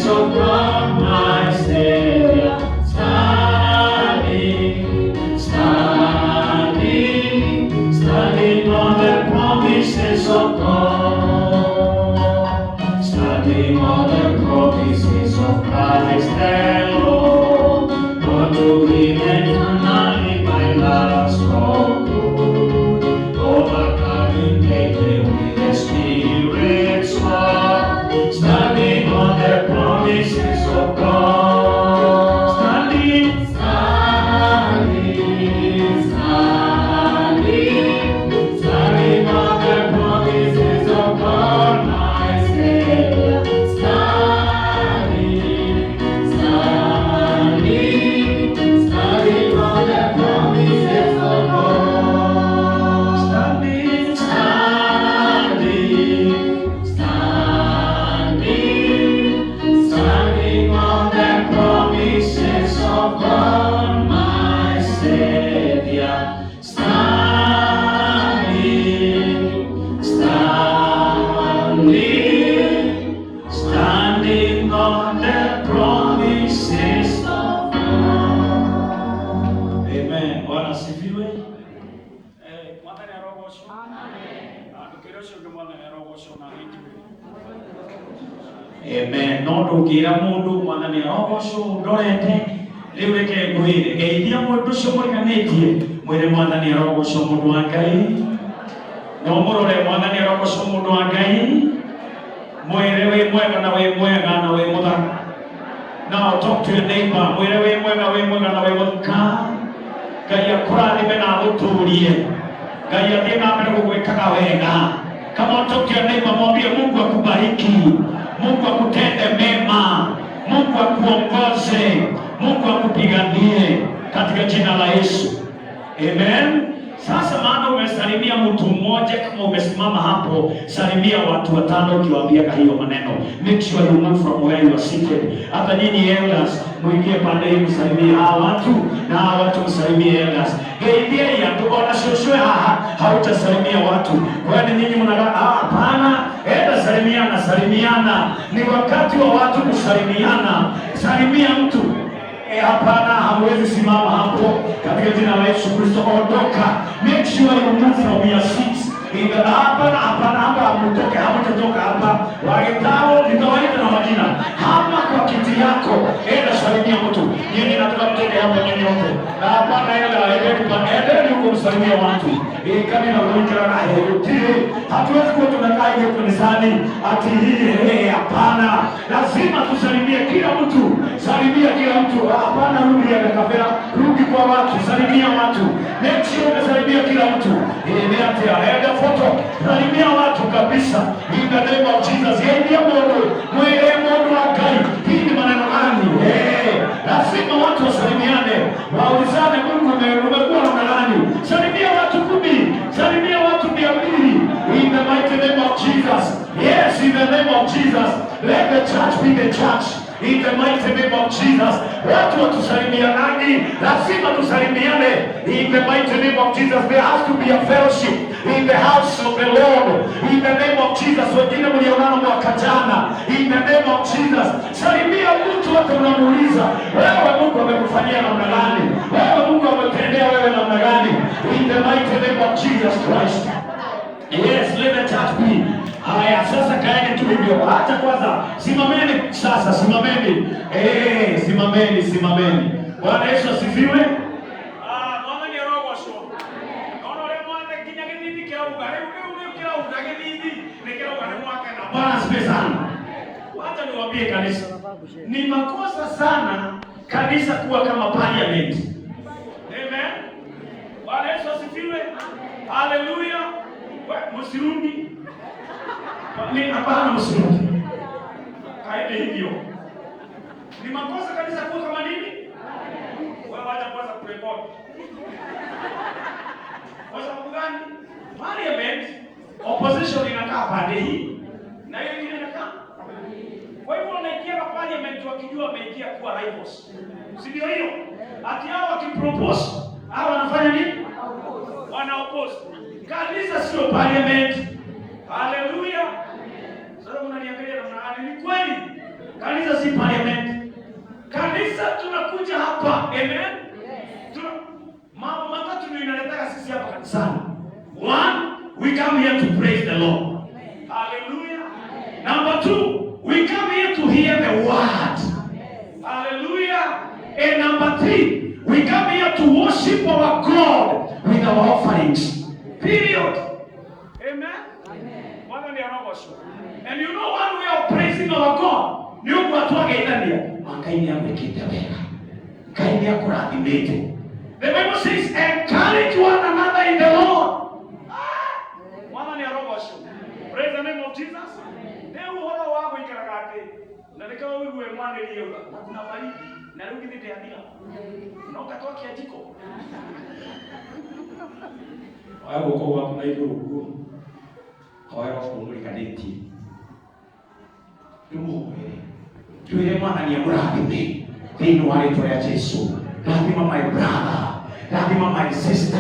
of God, my Savior, standing on the promises of God, standing on the promises of Christ the Lord, for to Him eternally my last hope, overcoming daily with the Spirit's word, standing on the promises of God, standing on the promises of God, my Savior, standing on the promises of God, standing on the promises of God, my Savior, standing on the promises of God. Amen. Bwana asifiwe. Mwana ni arogosho. Amen. Tukirosho kimwana ni arogosho na hiki. Amen. No ndugira mundu mwana ni arogosho ndorete riweke nguhire geithia mundu cio muriganitie mwire mwana ni arogosho mundu wa Ngai. No murore mwana ni arogosho mundu wa Ngai. Mwire we mwega na we mwega na we muthaka. Now talk to your neighbor. Mwire we mwega na we muthaka. Ngai akurathime na aguturie. Ngai athie na mbere gugwikaga wega. Come on, talk to your neighbor, mwambie Mungu akubariki. Mungu akutende mema. Mungu akuongoze. Mungu akupiganie katika jina la Yesu. Amen. Sasa maana umesalimia mtu mmoja, kama umesimama hapo, salimia watu watano ukiwaambia hiyo maneno. Make sure you move from where you are seated. Hata nyinyi elders, muingie pande hii msalimie hawa watu na hawa watu msalimie elders. Geithia ya tuona shoshwe hautasalimia watu. Kwani nyinyi mnagaa hapana, enda salimiana. Ni wakati wa watu kusalimiana. Salimia mtu. Hapana, hamwezi simama hapo katika jina la Yesu Kristo. Ondoka. Make sure you move from your seats. Hapana, hapa mtoke, hamtotoka hapa. Wagetao nitawaita na majina. Hapa kwa kiti yako, enda salimia mtu. Yeye nataka mtoke hapo nyote. Na hapana enda kumsalimia watu. Kama na kuingia na hiyo. Hatuwezi kuwa tunakaa hiyo kanisani ati hii hapana. Lazima tusalimie kila mtu. Salimia kila mtu. Hapana, rudi ya kafara, rudi kwa watu, salimia watu. Make sure unasalimia kila mtu. Enda foto, salimia watu kabisa. In the name of Jesus. Yeye mwele mundu wa Ngai. Hii ni maneno gani? Lazima watu wasalimiane. Waulizane Mungu umekuwa na nani? Salimia watu 10, salimia watu 200. In the mighty name of Jesus. Yes, in the name of Jesus. Let the church be the church. In the mighty name of Jesus. Watu watusalimianani, lazima tusalimiane. In the mighty name of Jesus. There has to be a fellowship in the house of the Lord. In the name of Jesus. Wengine mlionana mwaka jana. In the name of Jesus. Salimia mtu watu unamuuliza, wewe Mungu amekufanyia namna gani? Wewe Mungu ametendea wewe namna gani? In the mighty name of Jesus Christ. Yes, let the church be. Haya, sasa kaeni tu hivyo. Hata kwanza simameni sasa, simameni. Simameni. Bwana Yesu asifiwe. Mwana ni arogosho. Naona ule mwana kinyageni kila ugare, ule kila ugageni ni kila ugare mwaka na. Bwana asifiwe sana. Hata niwaambie kanisa. Ni makosa sana kanisa kuwa kama parliament. Amen. Bwana Yesu asifiwe. Hallelujah. Msirudi. Ni hapana, msirudi. Kaide hivyo. Ni makosa kanisa kuwa kama nini? Wewe wacha kwanza kurekodi. Kwa sababu gani? Parliament opposition inakaa pande hii na hiyo ingine inakaa. Kwa hivyo wanaingia kwa parliament wakijua wameingia kuwa rivals. Si ndio hiyo? Ati hao wakipropose, hao wanafanya nini? Wana oppose. Kanisa sio parliament. Hallelujah. Sasa mnaniangalia na mnaani ni kweli. Kanisa si parliament. Kanisa tunakuja hapa, amen. Mambo matatu ndio inaleta sisi hapa kanisani. One, we come here to praise the Lord. Hallelujah. Number two, we come here to hear the word. Hallelujah. And number three, we come here to worship our God with our offerings. Period. Amen. And you know one way of praising our God. You go to Againdia. The Bible says, encourage one another in the Lord. Praise the name of Jesus. My brother, my sister,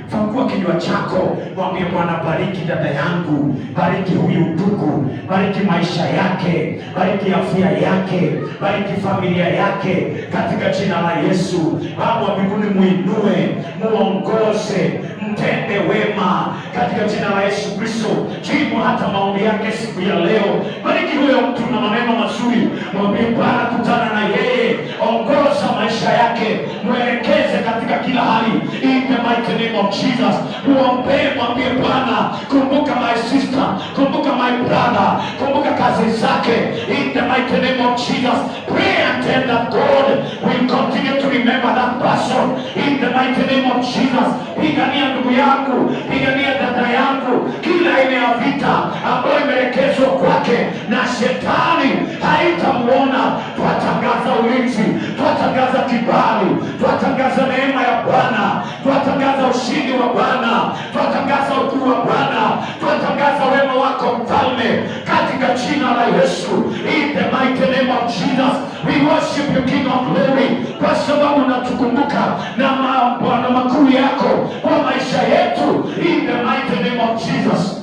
fungua kinywa chako, mwambie Bwana, bariki dada yangu, bariki huyu ndugu, bariki maisha yake, bariki afya yake, bariki familia yake, katika jina la Yesu. Baba wa mbinguni, muinue, muongoze, mtende wema, katika jina la Yesu Kristo. Jibu hata maombi yake siku ya leo. Bariki huyo mtu na maneno mazuri, mwambie Bwana, kutana na yeye, ongoza maisha yake, mwelekeze katika kila hali, in the mighty name of Jesus. Muombe, mwambie Bwana, kumbuka my sister, kumbuka my brother, kumbuka kazi zake, in the mighty name of Jesus. Pray and tell that God will continue to remember that person, in the mighty name of Jesus. Pigania ndugu yangu, pigania dada yangu, kila aina ya vita ambayo imeelekezwa kwake na shetani haitamuona. Twatangaza ulinzi, twatangaza kibali, twatangaza neema ya Bwana, twatangaza ushindi wa Bwana, twatangaza ukuu wa Bwana, twatangaza wema wako Mfalme, katika jina la Yesu. In the mighty name of Jesus, we worship you, King of Glory, kwa sababu unatukumbuka na mambo makuu yako kwa maisha yetu. In the mighty name of Jesus.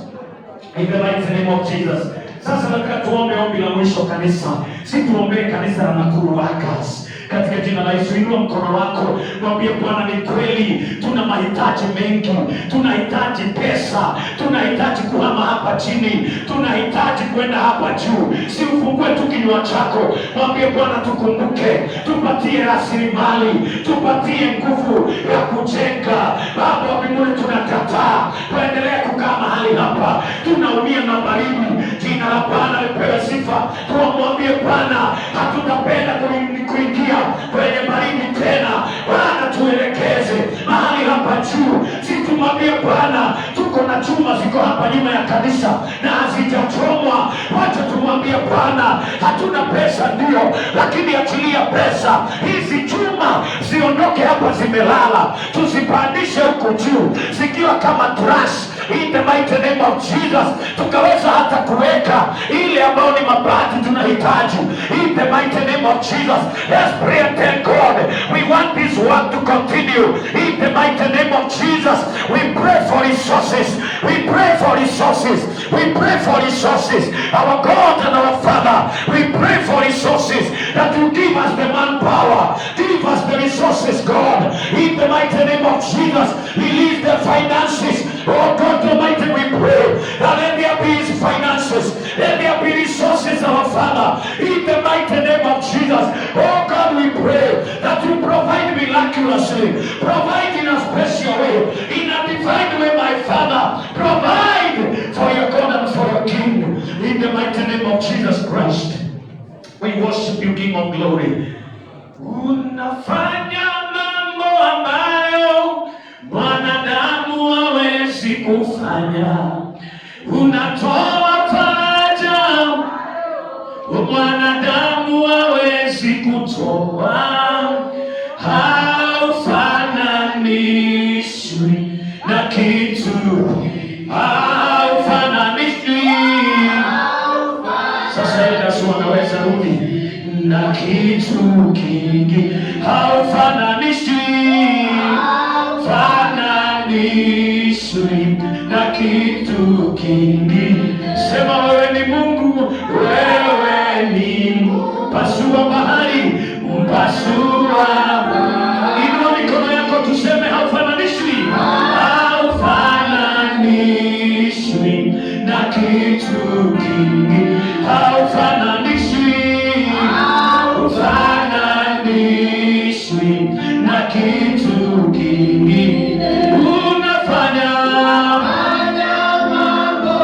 In the mighty name of Jesus. Sasa nataka tuombe ombi la mwisho kanisa. Si tuombee kanisa la Nakuru Workers. Katika jina la Yesu, inua mkono wako, mwambie Bwana, ni kweli tuna mahitaji mengi, tunahitaji pesa, tunahitaji kuhama hapa chini, tunahitaji kwenda hapa juu. Si ufungue tu kinywa chako, mwambie Bwana, tukumbuke, tupatie rasilimali, tupatie nguvu ya kujenga. Baba wa mbinguni, tunakataa kuendelea kukaa mahali hapa, tunaumia na baridi. Jina la Bwana lipewe sifa. Tuombe Bwana, hatutapenda kuingia kwenye baridi tena. Bwana, tuelekeze mahali hapa juu. Si tumwambie Bwana, tuko na chuma ziko hapa nyuma ya kanisa na hazijachomwa. Wacha tumwambie Bwana, hatuna pesa ndio, lakini achilia pesa hizi chuma ziondoke hapa zimelala, tuzipandishe huko juu zikiwa kama trash, in the mighty name of Jesus. Tukaweza hata kuweka ile ambayo ni mabati tunahitaji, in the mighty name of Jesus. Let's pray and tell God we want this work to continue, in the mighty name of Jesus. We pray for resources, we pray for resources, we pray for resources. Our God and our Father, we pray for resources, that you give us the manpower, give us the resources, God, in the mighty name of Jesus. Release the finances, oh God Almighty. We pray that let there be finances, let there be resources, our Father, in the mighty name of Jesus. Oh God, we pray that you provide miraculously, provide in a special way, in a divine way, my Father. Provide for your God and for your King, in the mighty name of Jesus Christ. We worship you, King of Glory. Unafanya mambo ambayo mwanadamu hawezi kufanya. Unatoa faraja mwanadamu hawezi kutoa. Haufananishwi na kitu, haufananishwi. Sasa Yesu anaweza rudi na kitu kingi, haufananishwi, fananishwi na kitu kingi. Sema wewe ni Mungu, wewe kitu kingi haufananishwi, haufananishwi na kitu kingine. Unafanya mambo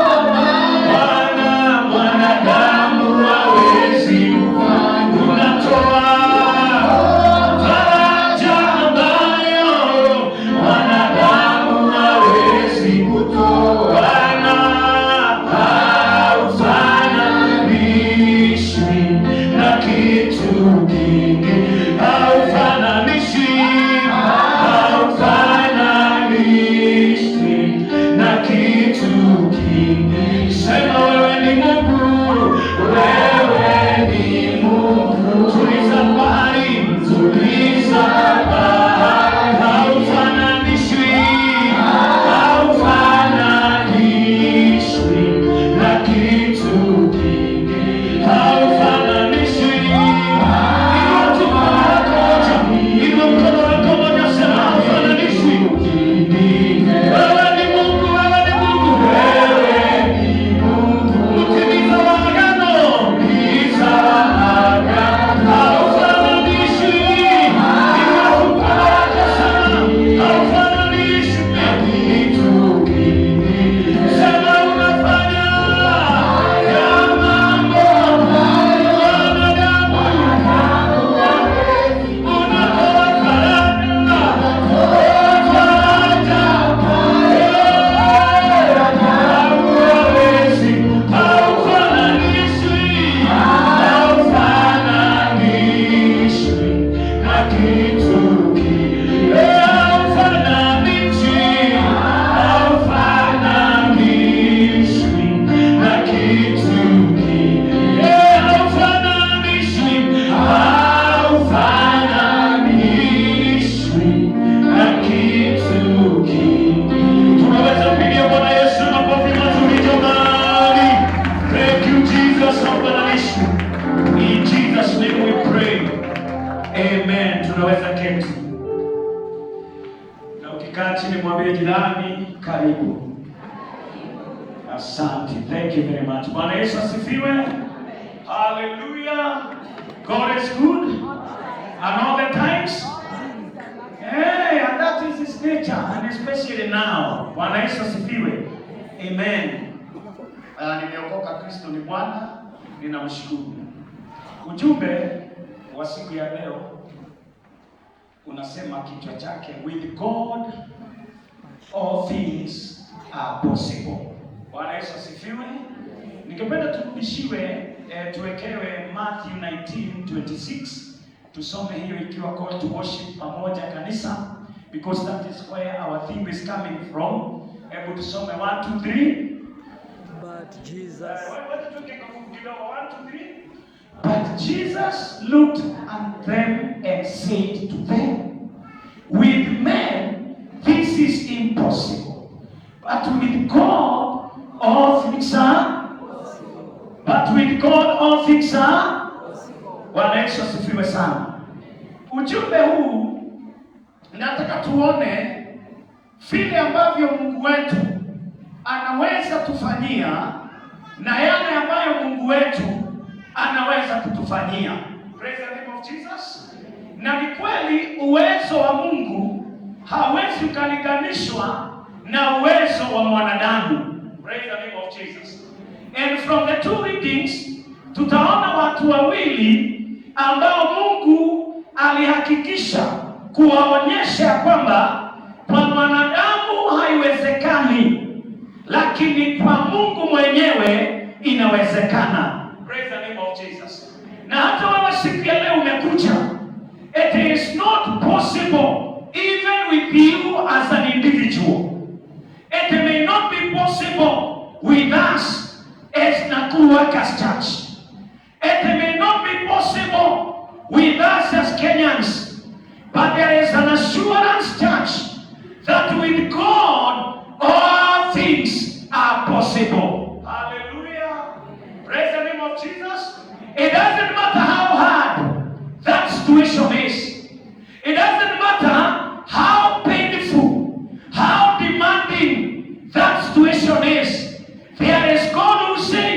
Bwana, mwanadamu hawezi kufanya. Unatoa faraja ambayo mwanadamu hawezi kutoa. Bwana, haufananishwi na kitu kingi, haufananishwi, haufananishwi na kitu kingi. Sema wewe ni Mungu, wewe ni Mungu. Tuliza bahari, tuliza bahari. Haufananishwi, haufananishwi na kitu kingi, haufananishwi. Inua mkono wako moja, sema haufananishwi. Wewe ni Mungu, wewe ni Mungu, wewe ni Mungu. Mtimiza wa agano, timiza agano. Haufananishwi. Inua mkono wako, sema haufananishwi na kitu kingi. Sema unafanya ya mambo ambayo wanadamu unatoa faraja, haufananishwi, haufananishwi na kitu kingi. Haufananishwi, haufananishwi na kitu kingi. Haufananishwi, haufananishwi na kitu kingi. Tunaweza kupigia Bwana Yesu makofi mazuri jamani. Thank you Jesus. Haufananishwi. In Jesus name we pray. Amen. Tunaweza keti. Na ukikaa chini mwambie jirani karibu. Asante. Thank you very much. Bwana Yesu asifiwe. Hallelujah. God is good. And all the times. Hey, and that is his nature, and especially now. Bwana Yesu asifiwe. Amen. Nimeokoka, Kristo ni Bwana, ninamshukuru. Ujumbe wa siku ya leo unasema kichwa chake, with God all things are possible. Bwana Yesu asifiwe. Ningependa turudishiwe tuwekewe Matthew 19:26. Tusome hiyo ikiwa call to worship pamoja kanisa, because that is where our theme is coming from. Hebu tusome 1 2 3. But Jesus. But Jesus looked at them and said to them, with men this is impossible, but with God all things are possible. But with God all things are possible. Bwana Yesu asifiwe sana. Ujumbe huu nataka tuone vile ambavyo Mungu wetu anaweza tufanyia na yale ambayo Mungu wetu anaweza kutufanyia. Praise the name of Jesus. Na ni kweli uwezo wa Mungu hawezi kulinganishwa na uwezo wa mwanadamu. Praise the name of Jesus. And from the two readings tutaona watu wawili ambao Mungu alihakikisha kuwaonyesha kwamba kwa mwanadamu haiwezekani, lakini kwa Mungu mwenyewe inawezekana. Praise the name of Jesus. Na hata wewe siku ya leo umekuja, it is not possible even with you as an individual. It may not be possible with us as Nakuru Workers Church. It may not be possible with us as Kenyans. But there is an assurance, church, that with God all things are possible. Hallelujah. Praise the name of Jesus. It doesn't matter how hard that situation is. It doesn't matter how painful, how demanding that situation is. There is God who says,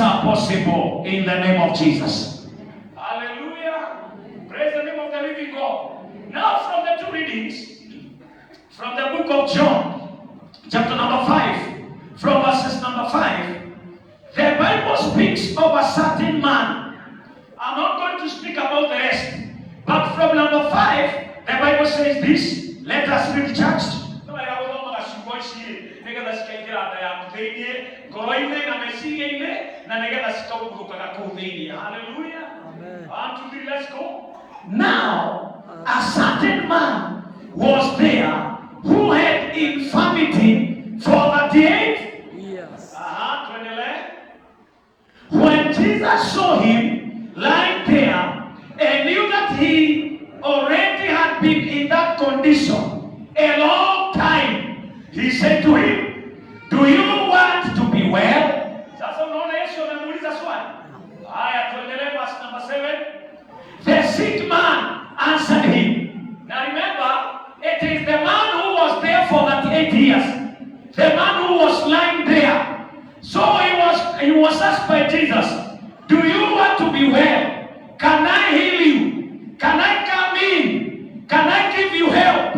are possible in the name of Jesus. Hallelujah. Praise the name of the living God. Now from the two readings, from the book of John, chapter number 5, from verses number 5, the Bible speaks of a certain man. I'm not going to speak about the rest. But from number 5, the Bible says this. Let us read church. Hallelujah. Amen. 1, 2, 3, let's go. Now, a certain man was there who had infirmity for 38. Yes. When Jesus saw him lying there and knew that he already had been in that condition a long time, he said to him, "Do you want to be well?" Sasa unaona Yesu anamuuliza swali. Haya, tuendelee verse number 7. The sick man answered him. Now remember, It is the man who was there for 38 years. The man who was lying there. So he was asked by Jesus, "Do you want to be well? Can I heal you? Can I come in? Can I give you help?"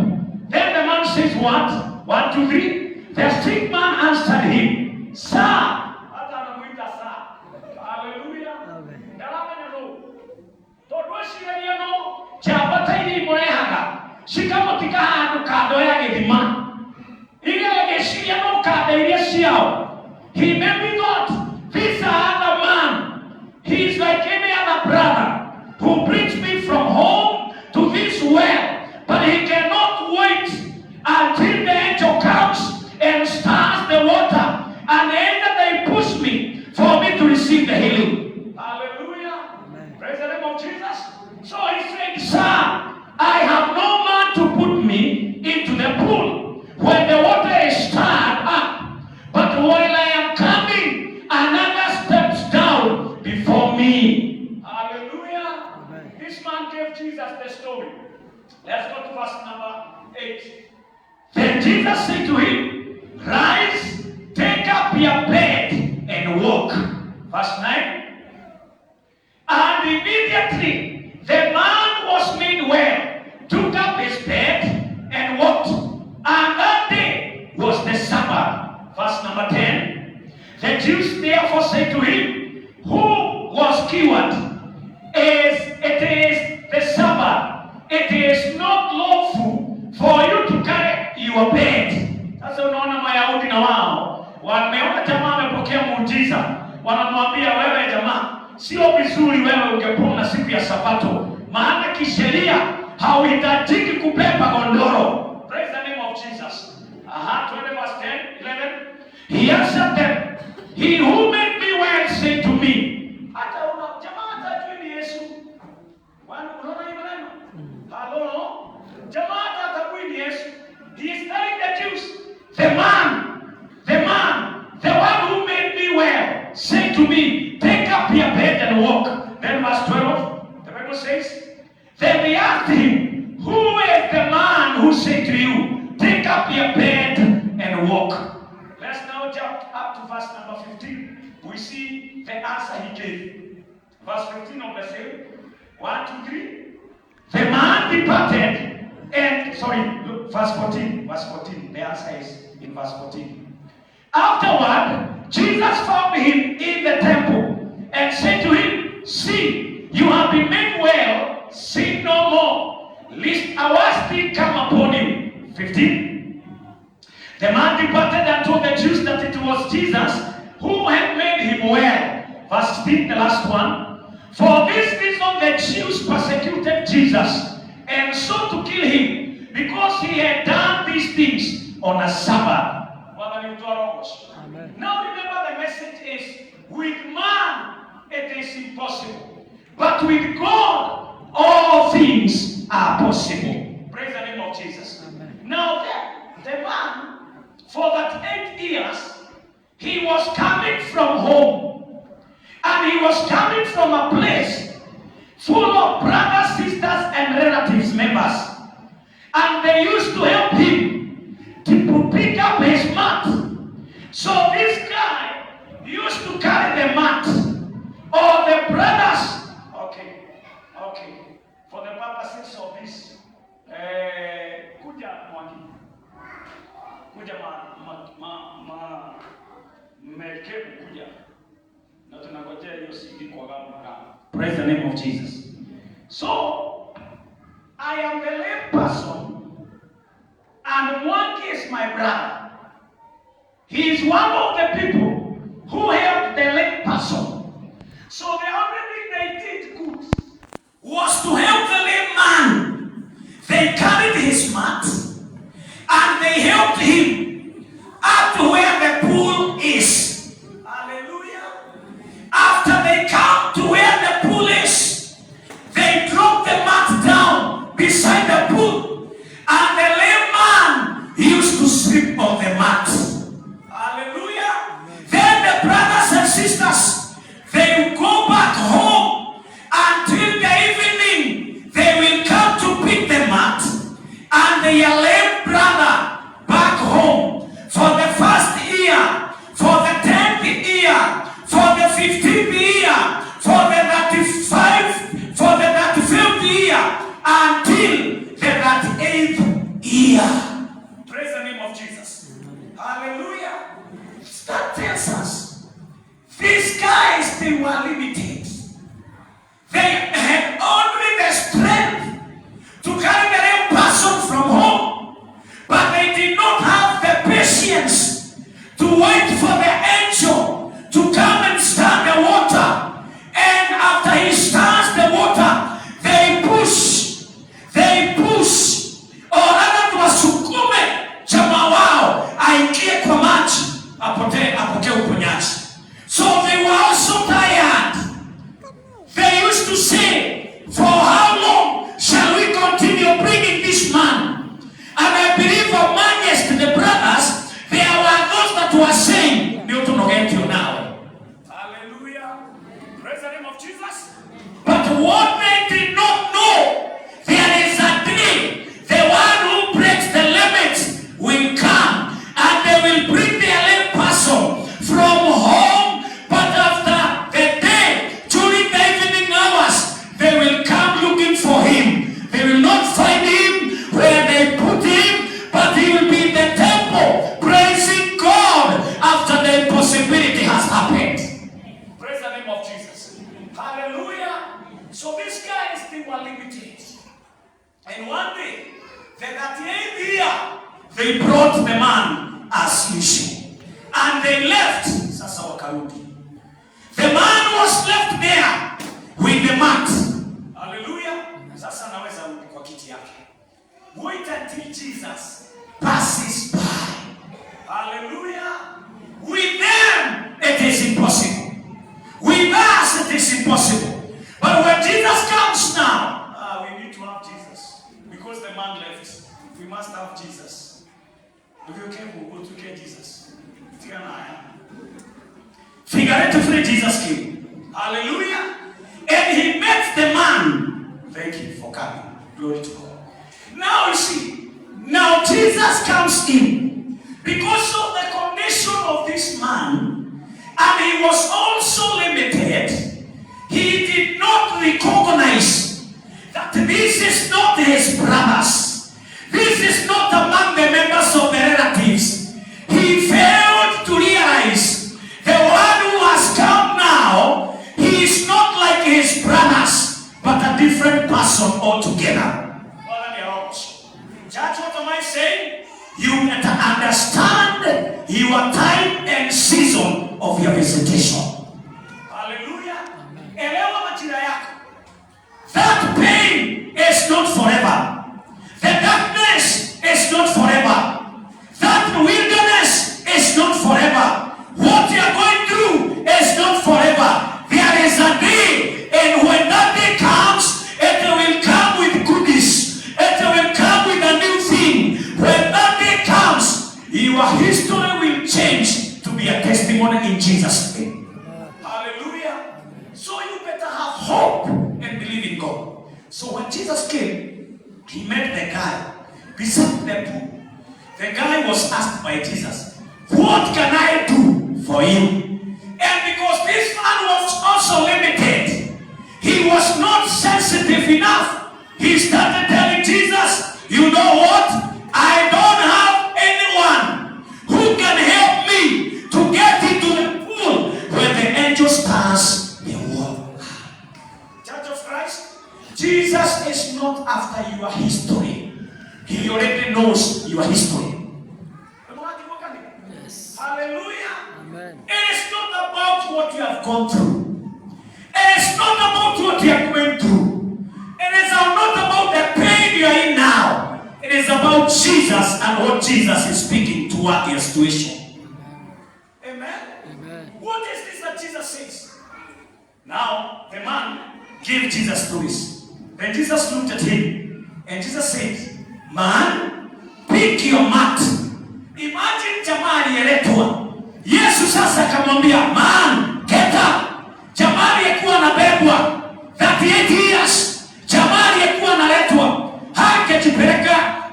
Then the man says, "What?" 1, 2, 3. The sick man answered him, "Sir." hata anamuita saa. Hallelujah. Amen. Ndarame no. Tondũ eciragia no. Chapata ili morehaga. Shikamotika handu kando ya githima. Ile geciria no kando iria ciao. He maybe thought, this other man, he's like any other brother who brings me from home to this well, but he cannot wait until the angel comes and stirs the water, and either they push me for me to receive the healing. Hallelujah. Amen. Praise the name of Jesus. So he said, "Sir, I have no man to put me into the pool when the water is stirred up. But while I am coming, another steps down before me." Hallelujah. Amen. This man gave Jesus the story. Let's go to verse number 8. Then Jesus said to him, "Rise, take up your bed and walk." Verse 9. And immediately the man was made well, took up his bed and walked. And that day was the Sabbath. Verse number 10. The Jews therefore said to him, who was cured, "It is the Sabbath. It is not lawful for you to carry your bed." Sasa unaona Mayahudi na wao wameona jamaa amepokea muujiza, wanamwambia, "Wewe jamaa, sio vizuri wewe ungepona siku ya Sabato, maana kisheria hauhitajiki kubeba gondoro." Praise the name of Jesus. 20 verse 10, 11. He answered them, "He who made me well said to me." Hata una jamaa hata ni Yesu. Unaona hii maneno? Hello. Jamaa hata ni Yesu. He is telling the Jews, The one who made me well said to me, "Take up your bed and walk." Then verse 12, the Bible says, then they asked him, "Who is the man who said to you, 'Take up your bed and walk'?" let's now jump up to verse number 15. We see the answer he gave. Verse 15 of the same. 1, 2, 3. The man departed and, look, verse 14. Verse 14. The answer is in verse 14. Afterward, Jesus found him in the temple and said to him, "See, you have been made well, sin no more, lest a worse thing come upon you." 15. The man departed and told the Jews that it was Jesus who had made him well. Verse 16, the last one. For this reason the Jews persecuted Jesus and sought to kill him, because he had done these things on a Sabbath. Amen. Now remember, the message is, with man it is impossible, but with God all things are possible. Praise the name of Jesus. Amen. Now the man, for that 8 years, He was coming from home, and he was coming from a place full of brothers, sisters, and relatives, members. And they used to help him to pick up his mat. So this guy used to carry the mat. Na tunangojea hiyo CD kwa gharama. Praise the name of Jesus. So, I am the lame person, and Mwangi is my brother. He is one of the people who helped the lame person. So the only thing they did good Was to help the lame man. They carried his mat and they helped him up to where the pool is. Hallelujah. After they come to where the pool is, they drop the mat down beside the pool, and the lame man used to sleep on the mat. Hallelujah. Then the brothers and sisters, they go back home until the evening. They will come to pick the mat and their lame brother back home for the first year, for the 10th year, for the 15th year, for the 35th, for the 35th year, until the 38th year. Praise the name of Jesus. Hallelujah. That tells us these guys, they were limited. They had only the strength to carry the lame person from home, but they did not have the patience to wait for the angel to come and stir the water. And after he stirs the water, they push, or rather tuwasukume jamaa wao aingie kwa maji apokee uponyaji. So they were also tired. They used to say, for how long shall we continue bringing this man? And I believe amongst the brothers, there were those that were saying, now. Hallelujah. Praise the name of Jesus. But what they did not know, there is a day, the one who breaks the limits will come, and they will bring their lame person from home. But after the day, during the evening hours, they will come looking for him. They will not find him where they put him, but he will be in the temple praising God after the impossibility has happened. Praise the name of Jesus. Hallelujah. So these guys, they were limited. And one day, the 38th year, They brought the man as usual, and they left. Sasa wakarudi. The man was left there with the mat. hallelujah. Sasa naweza rudi kwa kiti yake. Wait until Jesus Passes by. Hallelujah. With them, it is impossible. With us, it is impossible. But when Jesus comes now, We need to have Jesus. Because the man left, we must have Jesus. We'll get Jesus. figuratively, Jesus came. Hallelujah. And he met the man. Thank you for coming. Glory to God. Now you see, now Jesus comes in because of the condition of this man, and he was also limited. He did not recognize that this is not his brothers. This is not among the members of the relatives. He failed to realize the one who has come now, he is not like his brothers, but a different person altogether. That's what am I saying? You better understand your time and season of your visitation. Hallelujah. Elewa majira yako. That pain is not forever. The darkness is not forever. That wilderness is not forever. What you are going through is not forever. There is a day, and when that day comes, it will come with goodies. It will come with a new thing. When that day comes, your history will change to be a testimony in Jesus' name. Hallelujah. So you better have hope and believe in God. So when Jesus came, he met the guy beside the pool. The guy was asked by Jesus, what can I do for you? And because this man was also limited, he was not sensitive enough. He started telling Jesus, you know what? I don't have anyone who can help me to get into the pool when the the angel starts the work. Church of Christ, Jesus is not after your history. He already knows your history. Yes. Hallelujah. Amen. It is not about what you have gone through. It is not about what you are going through. It is not about the pain you are in now. It is about Jesus and what Jesus is speaking toward your situation. Amen. Amen. What is this that Jesus says? Now, the man gave Jesus stories. Then Jesus looked at him and Jesus said, man, pick your mat. Imagine jamaa aliyeletwa. Yesu sasa akamwambia, man, get up. Jamaa aliyekuwa anabebwa 38 years. Jamaa aliyekuwa analetwa. Hangejipeleka,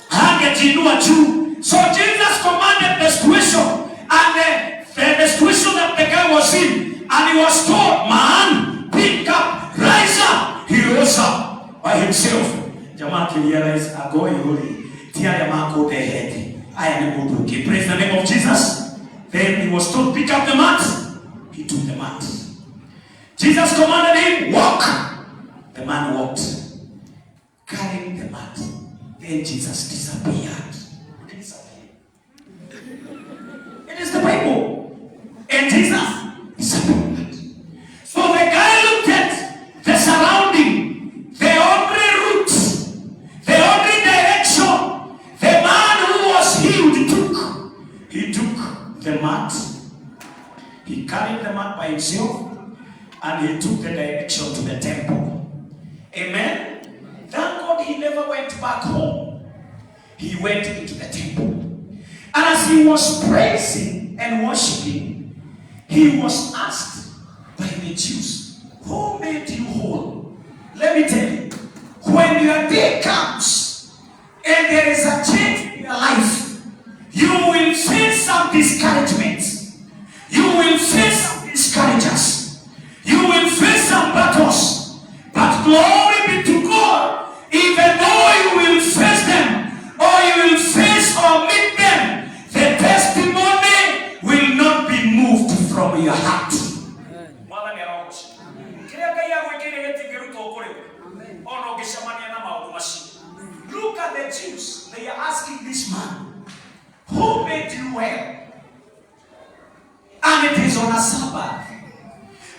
hangejiinua juu. So Jesus commanded the situation, and the situation that the guy was in, and he was told, man, pick up, rise up. He rose up by himself. Jamaa realized, ago yuli, tiare mako the head. I am able to keep. Praise the name of Jesus. Then he was told, pick up the mat. He took the mat. Jesus commanded him, walk. The man walked, carrying the mat. Then Jesus disappeared. It is the Bible. And Jesus disappeared. So the guy looked at the surrounding, the only route, the only direction the man who was healed took. He took the mat. He carried the mat by himself, and he took the direction to the temple. Amen. Thank God he never went back home. He went into the temple. And as he was praising and worshiping, he was asked by the Jews, who made you whole? Let me tell you, when your day comes and there is a change in your life, you will face some discouragements. You will face some discouragements. You will face some battles. But glory be to God, even though you will face them, or you will face or meet them, the testimony will not be moved from your heart. Look at the Jews. They are asking this man, who made you well? And it is on a Sabbath.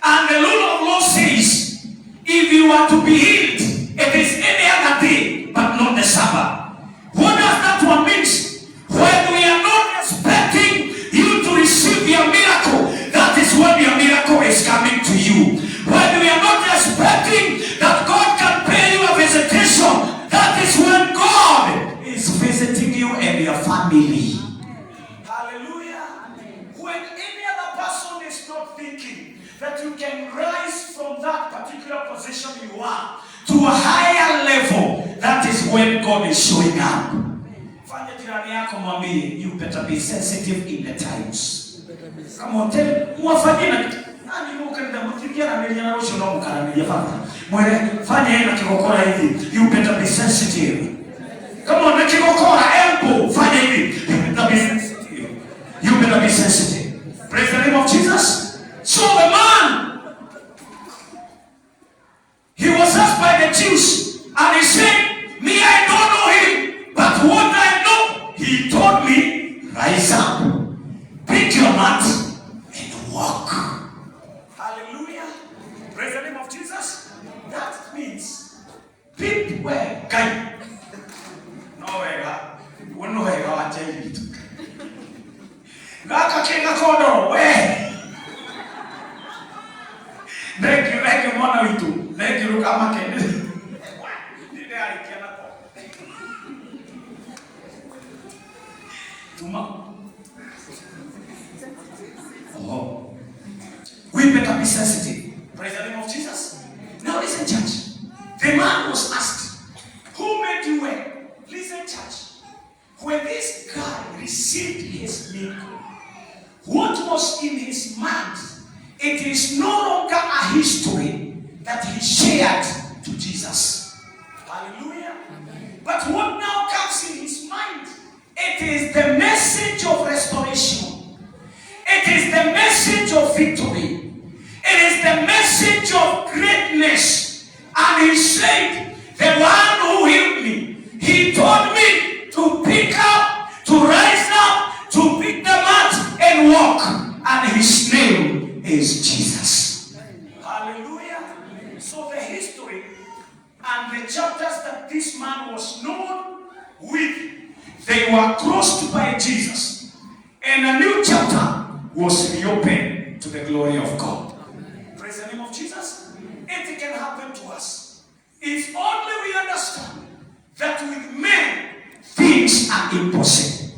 And the Lord of law says, if you are to be healed, it is any other day, but not the Sabbath. What does that one mean? When we are not expecting you to receive your miracle, that is when your miracle is coming to you. When we are not expecting that God can pay you a visitation, that is when God is visiting you and your family. Hallelujah. When any other person is not thinking that you can rise from that particular position you are to a higher level, that is when God is showing up. Fanya jirani yako mwambie, you better be sensitive in the times. Come on, tell mwafanyie na nani mukenda mutikia na mwenye na usho na mukana nijafata. Mwele fanya yeye na kikokora hivi, you better be sensitive. Come on, na kikokora elbow fanya hivi, you better be sensitive. You better be sensitive. Praise the name of Jesus. So the man, he was asked by the Jews, and he said, me, I don't know him, but what I know, he told me, rise up, pick your mat, and walk. Hallelujah. Praise the name of Jesus. That means, pick where, guy. No way, no way, I tell you. Gaka kinga kodo, where? Neki mwana witu, neki rukama kende. Nide alikiana ko. Tuma. Oh. We better be sensitive. Praise the name of Jesus. Now listen, church. The man was asked, who made you well? Listen, church. When this guy received his miracle, what was in his mind? It is no longer a history that he shared to Jesus. Hallelujah. But what now comes in his mind? It is the message of restoration. It is the message of victory. message of greatness. And he said, the one who healed me, he told me to pick up, to rise up, to pick the mat and walk. And his name is Jesus. Hallelujah. So the history and the chapters that this man was known with, they were closed by Jesus. And a new chapter was reopened to the glory of God. Praise the name of Jesus. It can happen to us. It's only we understand that with men, things are impossible.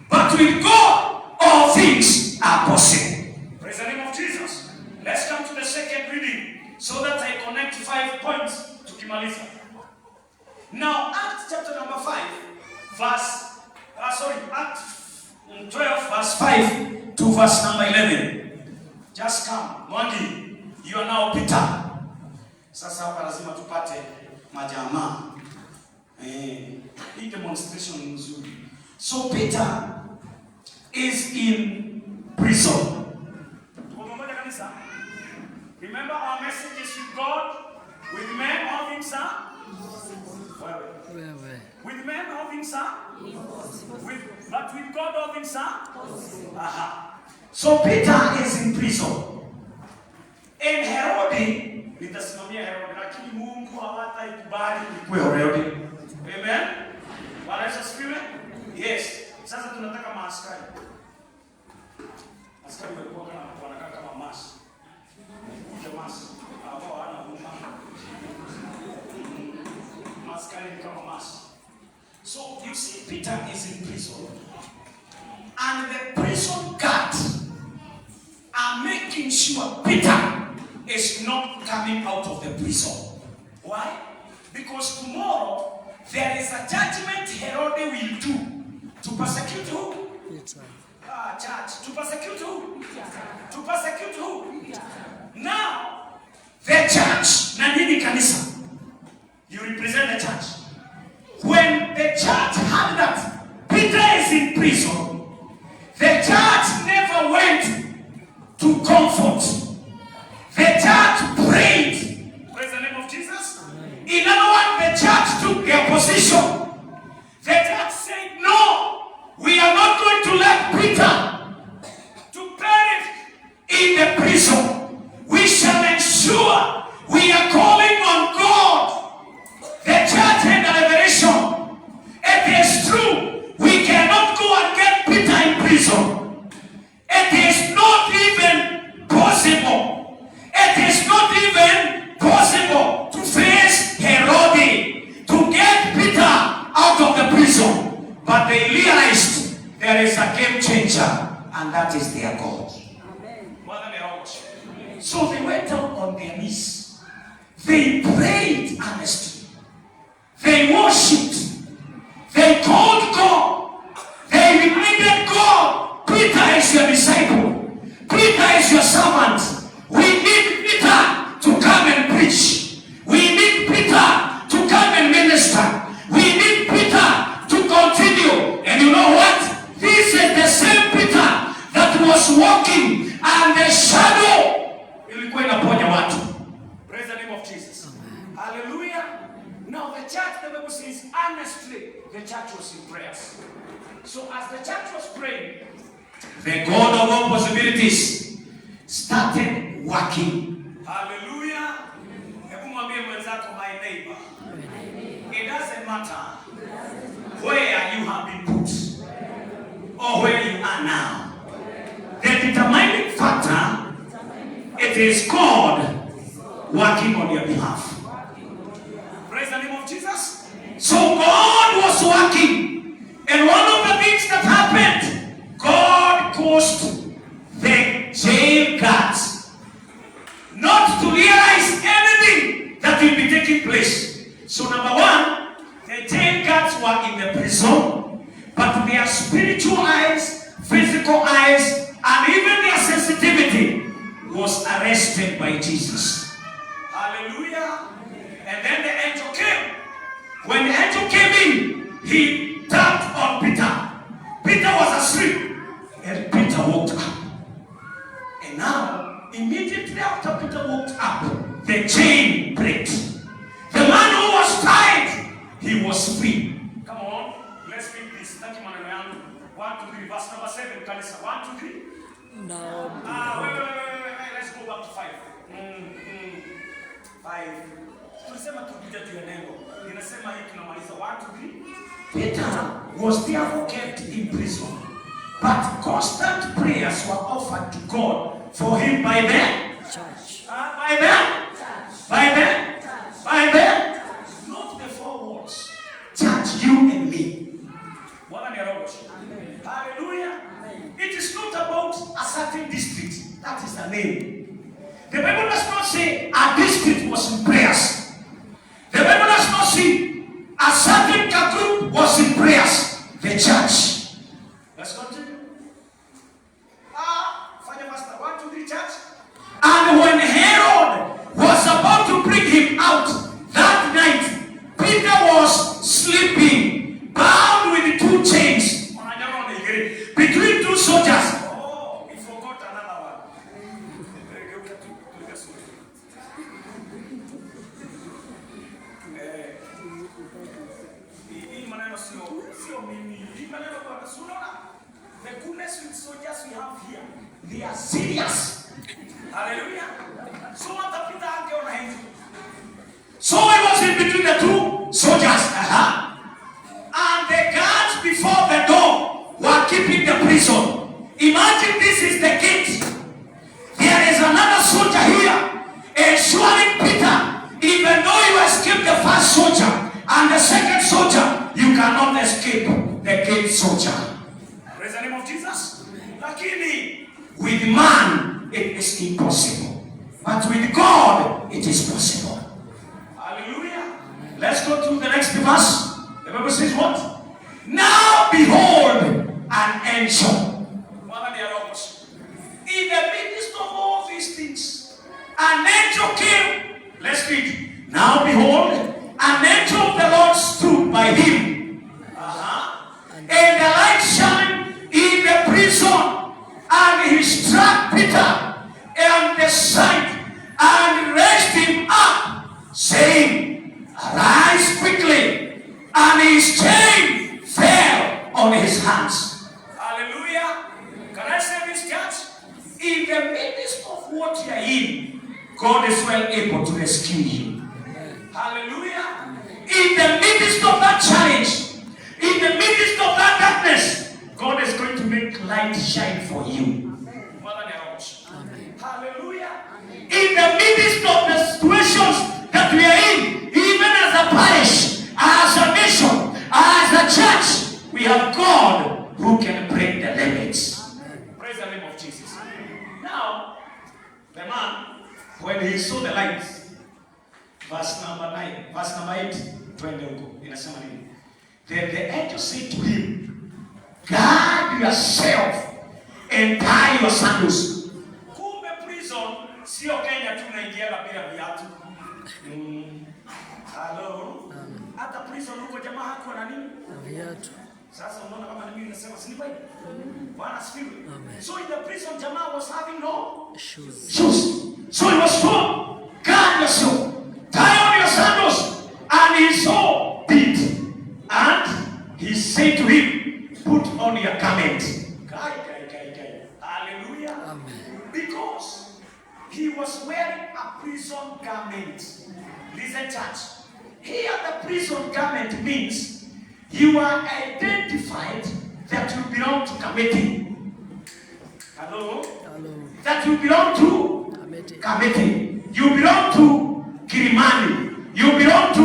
But with God, all things are possible. Praise the name of Jesus. Let's come to the second reading so that I connect 5 points to Kimaliza. Now, Acts chapter number 5, Acts 12, verse 5 to verse number 11. Just come. Mwangi, you are now Peter. Sasa hapa lazima tupate majamaa. Hii demonstration nzuri. So Peter is in prison. Remember our message is with God, with men all things are. With men all things are. But with God all things are. So Peter is in prison. And Herod, nitasimamia Herod, lakini Mungu hawataikubali ikuwe Herod. Amen. Bwana Yesu asifiwe. Yes. Sasa tunataka maaskari. Askari walikuwa wanakaa kama masi. Kuja masi. Hapo wana huma. Askari kama masi. So you see Peter is in prison. And the prison guards are making sure Peter is not coming out of the prison. Why? Because tomorrow there is a judgment Herod will do to persecute who? Church. To persecute who? To persecute who? Now, the church, na nini kanisa? You represent the church. When the church heard that Peter is in prison, the church never went to comfort. The church prayed. Praise the name of Jesus. In other words, the church took their position. The church said, no, we are not going to let Peter to perish in the prison. We shall ensure we are calling on God. The church had a revelation. It is true. We cannot go and get Peter in prison. It is not even possible. It is not even possible to face Herod, to get Peter out of the prison. But they realized there is a game changer, and that is their God. Amen. So they went down on their knees. They prayed earnestly. They worshipped. They called God. They reminded God, Peter is your disciple. Peter is your servant. We need Peter to come and preach. We need Peter to come and minister. We need Peter to continue. And you know what? This is the same Peter that was walking and the shadow ilikuwa inaponya watu. Praise the name of Jesus. Hallelujah. Now the church, the Bible says, honestly, the church was in prayers. So as the church was praying, the God of all possibilities started working. Hallelujah. Hebu mwambie mwenzako, my neighbor. It doesn't matter where you have been put or where you are now. The determining factor, it is God working on your behalf. Praise the name of Jesus. So God was working, and one of the things that happened, God caused the jail guards not to realize anything that will be taking place. So number one, the jail guards were in the prison, but their spiritual eyes, physical eyes, and even their sensitivity was arrested by Jesus. Hallelujah. And then the angel came. When the angel came in, he tapped on Peter. Peter was asleep, and Peter woke up. And now, immediately after Peter woke up, the chain break. The man who was tied, he was free. Come on, let's read this. Thank you, maneno yangu. 1, 2, 3, verse number 7, kanisa. 1, 2, 3. Now, Wait. Let's go back to 5. 5. Tulisema tupita juu ya neno. Ninasema hii tunamaliza 1, 2, 3. Peter was therefore kept in prison, but constant prayers were offered to God for him by the church. by the not the four walls. Church, you and me. Bwana ni roho. Hallelujah. It is not about a certain district. That is the name. The Bible does not say a district was in prayers. The Bible does not say a certain group was in prayers. The church. Let's continue. Fanya master. 1, 2, 3, church. And when Herod was about to bring him out that night, Peter was sleeping, bound with 2 chains between 2 soldiers. Oh, we forgot another one. Hii maneno sio mimi. Hii maneno kwa sunona. The goodness with soldiers we have here, They are serious. hallelujah. So watapita angeona hivi. So I was in between the 2 soldiers. And the guards before the door were keeping the prison. Imagine this is the gate. There is another soldier here ensuring Peter, even though you escaped the first soldier and the second soldier, you cannot escape the gate soldier. Praise the name of Jesus. Lakini With man, it is impossible. But with God, it is possible. hallelujah. Let's go to the next verse. The Bible says what? Now behold an angel. Bwana ni roho. In the midst of all these things, an angel came. Let's read. Now behold, an angel of the Lord stood by him. And the light shined in the prison, and he struck Peter on the side and raised him up, saying, Arise quickly. And his chain fell on his hands. Hallelujah. Can I say this, church? In the midst of what you are in, God is well able to rescue you. Hallelujah. In the midst of that challenge, in the midst of that darkness, God is going to make light shine for you. Bwana ni roho. Hallelujah. In the midst of the situations that we are in, even as a parish, as a nation, as a church, we have God who can break the limits. Praise the name of Jesus. Now, the man, when he saw the light, verse number 9, verse number 8, twende huko, inasema nini? Then the angel said to him, guard yourself and tie your sandals. Kumbe prison sio Kenya tu naingiaga bila viatu. Hello. Hata prison huko jamaa hakuwa na nini? Viatu. Sasa unaona kama mimi nasema si kweli? Bwana asifiwe. So in the prison jamaa was having no Shoes. So he was told, guard yourself, tie on your sandals. And he so did. And he said to him, put on your garment. Hallelujah. Amen. Because he was wearing a prison garment. Listen, church. Here the prison garment means you are identified that you belong to committee. Hello? Hello. That you belong to Committee. committee. You belong to Kirimani. You belong to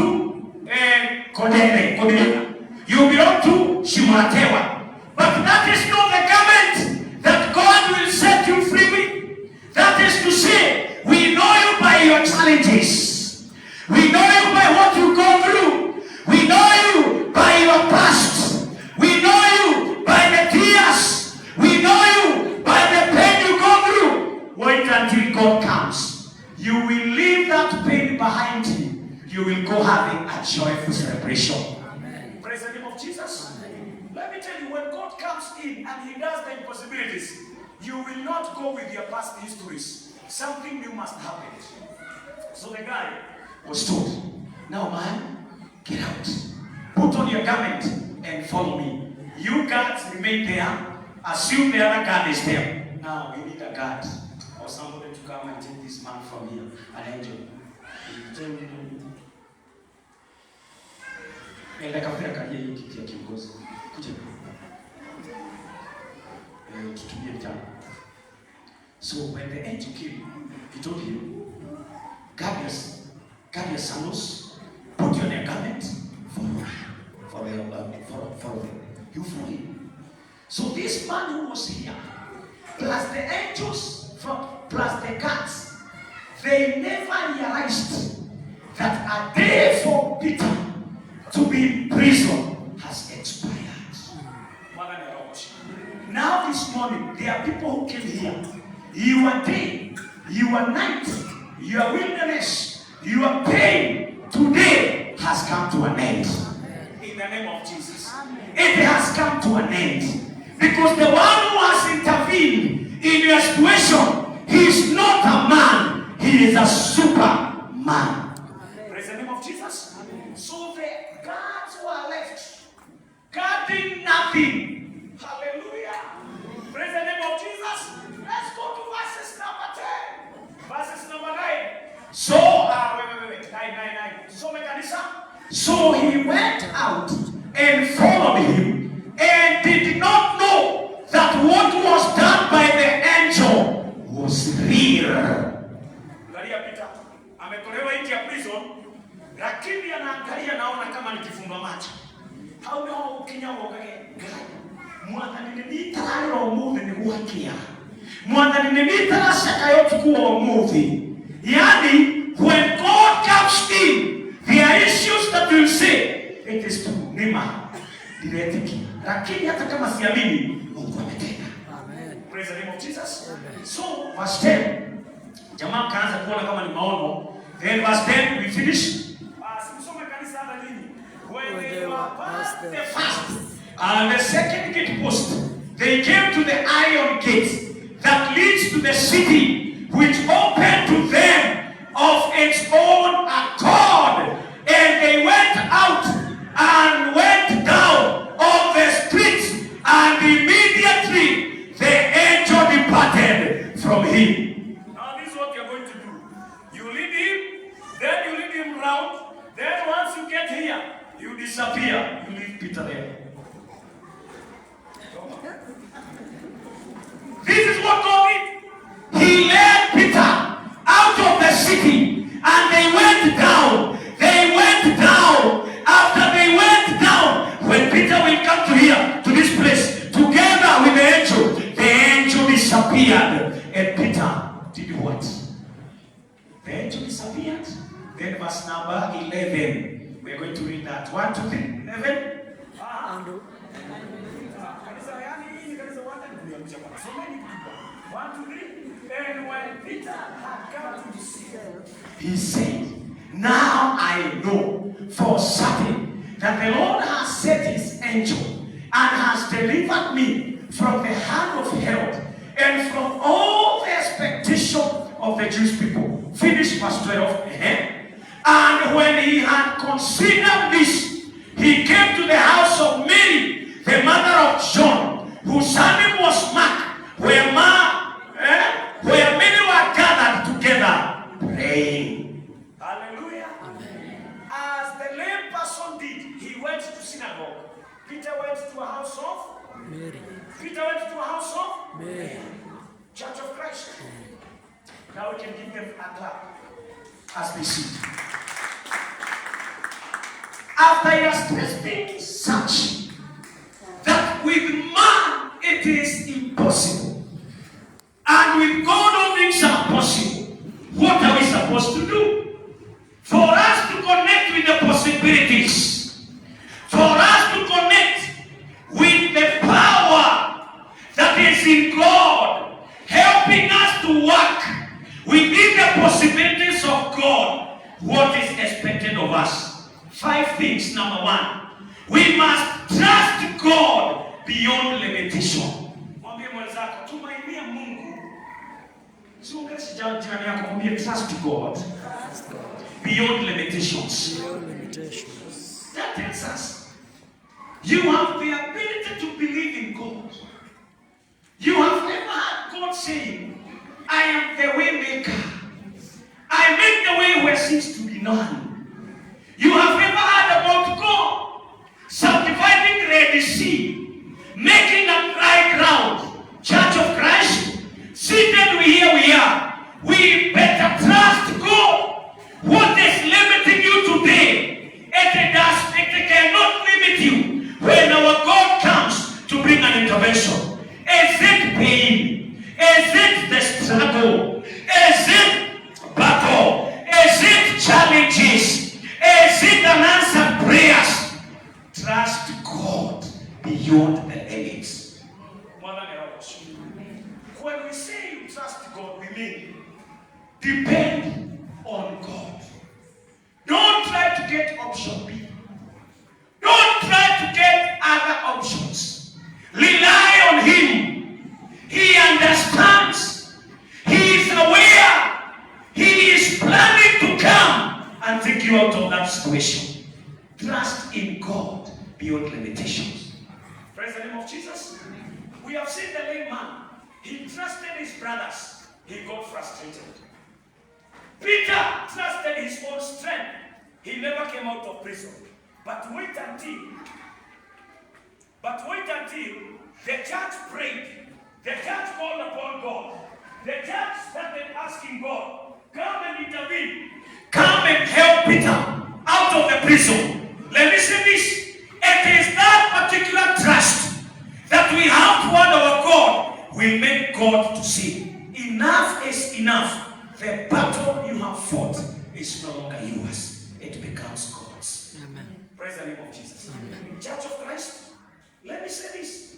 Kodene. You belong to Shimuratewa. But that is not the garment that God will set you free with. That is to say, we know you by your challenges. We know you by what you go through. We know you by your past. We know you by the tears. We know you by the pain you go through. Wait until God comes. You will leave that pain behind you. You will go having a joyful celebration. Amen. Praise the name of Jesus. Let me tell you, when God comes in and he does the impossibilities, you will not go with your past histories. Something new must happen. So the guy was told, now man, get out. Put on your garment and follow me. You guards remain there. Assume the other guard is there. Now we need a guard or somebody to come and take this man from here. An angel. Nenda kafia kalia hii kiti ya kiongozi. Kuja. Tutumie mtano. So when the angel came, he told him, guard your sandals, put on your garment, follow them. You follow him. So this man who was here, plus the angels, plus the guards, they never realized that a day for Peter to be in prison has expired. Now this morning, there are people who came here. Your day, your night, your wilderness, your pain today has come to an end. In the name of Jesus. It has come to an end. Because the one who has intervened in your situation, he is not a man, he is a superman. Praise the name of Jesus. So the guards who are left, guarding nothing. Hallelujah. Praise the name of Jesus. Let's go to verses number 10. Verses number 9. So, wait. 9. So he went out and followed him and did not know that what was done by the angel was real. Angalia Peter, ametolewa nje ya prison, lakini anaangalia naona kama ni kifumba macho. Hao ndio ukinyawo kage. Mwathani ni tararo umuthi ni gwakia. Mwathani ni tararo shakayo tukuwa umuthi. Yani when God comes in, there are issues that will say it is true. Nima diretiki. Lakini hata kama siamini, Mungu ametenda. Amen. Praise the name of Jesus. Amen. So verse 10. Jamaa kaanza kuona kama ni maono. Then verse 10 we finish. Simsome kanisa hata nini? When they were past the first and the second gate post, they came to the iron gate that leads to the city, which opened to them of its own accord. And they went out and went down on the streets, and immediately the angel departed from him. Now this is what you're going to do. You lead him, then you lead him round, then once you get here, you disappear. You leave Peter there. This is what God did. He led Peter out of the city, and they went down. They went down. After they went down, when Peter will come to here, to this place, together with the angel disappeared. And Peter did what? The angel disappeared. Then verse number 11. We're going to read that. 1, 2, 3. 11. And when Peter had come to himself, he said, now I know for certain that the Lord has sent his angel and has delivered me from the hand of Herod and from all the expectation of the Jewish people. Finish verse 12. And when he had considered this, he came to the house of Mary, the mother of John, whose surname was Mark, where many were gathered together praying. Hallelujah. Amen. As the lame person did, he went to synagogue. Peter went to a house of Mary. Peter went to a house of Mary. Church of Christ. Now we can give them a clap as they sit. After he has tested such that with man it is impossible, and with God all things are possible, what are we supposed to do? For us to connect with the possibilities, for us to connect with the power that is in God, helping us to work within the possibilities of God, what is expected of us? 5 things. Number 1, we must trust God beyond limitation. Mwambie mwenzako, tumainia Mungu. Sio ngesi jirani yako, mwambie trust God. beyond limitations. Beyond limitations. That tells us you have the ability to believe in God. You have never heard God saying, I am the way maker. I make the way where seems to be none. You have never heard about God subdividing Red Sea, making a dry ground. Church of Christ, seated here we are. We better trust God. What is limiting you today? It cannot limit you when our God comes to bring an intervention. Is it pain? Is it the struggle? Is it battle? Is it challenges? Is it unanswered prayers? Trust God beyond the limits. When we say you trust God, we mean depend on God. Don't try to get option B. Don't try to get other options. Rely on Him. He understands. He is aware. He is planning to come and take you out of that situation. Trust in God beyond limitations. Praise the name of Jesus. We have seen the lame man. He trusted his brothers. He got frustrated. Peter trusted his own strength. He never came out of prison. But wait until the church prayed. The church called upon God. The church started asking God, come and intervene. Come and help Peter out of the prison. Let me say this. It is that particular trust that we have toward our God will make God to say, enough is enough. The battle you have fought is no longer yours. It becomes God's. Amen. Praise the name of Jesus. Amen. Church of Christ, let me say this.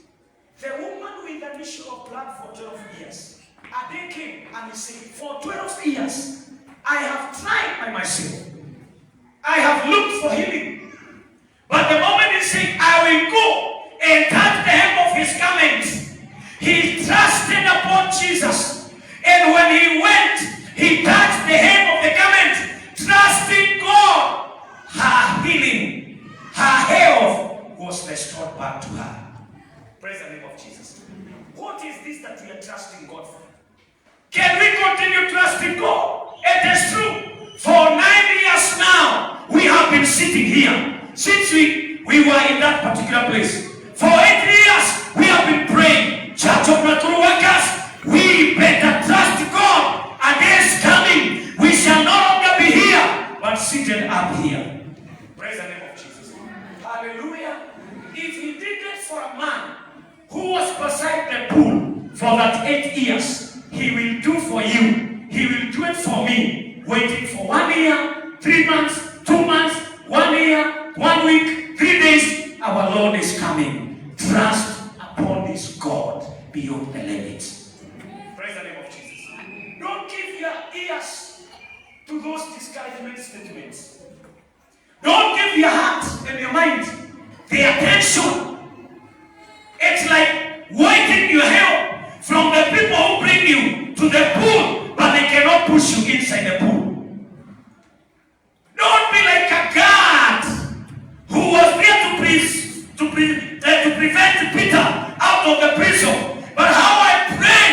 The woman with an issue of blood for 12 years, a day came and he said, for 12 years, I have tried by myself. I have looked for healing. But the moment he said, I will go and touch the hem of his garment, he trusted upon Jesus. And when he went, he touched the hem of the garment, trusting God. Her healing, her health was restored back to her. Praise the name of Jesus. What is this that we are trusting God for? Can we continue trusting God? It is true. For 9 years now, we have been sitting here. Since we were in that particular place. For 8 years, we have been praying. Church of Natural Workers, we better trust God. A day is coming. We shall no longer be here, but seated up here. Praise the name of Jesus. Hallelujah. If He did it for a man who was beside the pool for that 8 years, He will do for you. He will do it for me. Waiting for 1 year, 3 months, 2 months, 1 year, 1 week, 3 days. Our Lord is coming. Trust upon this God beyond the limits. Praise the name of Jesus. Don't give your ears to those discouragement statements. Don't give your heart and your mind the attention. It's like waiting your help from the people who bring you to the pool, but they cannot push you inside the pool. Don't be like a guard who was there to prevent Peter out of the prison. But how I pray,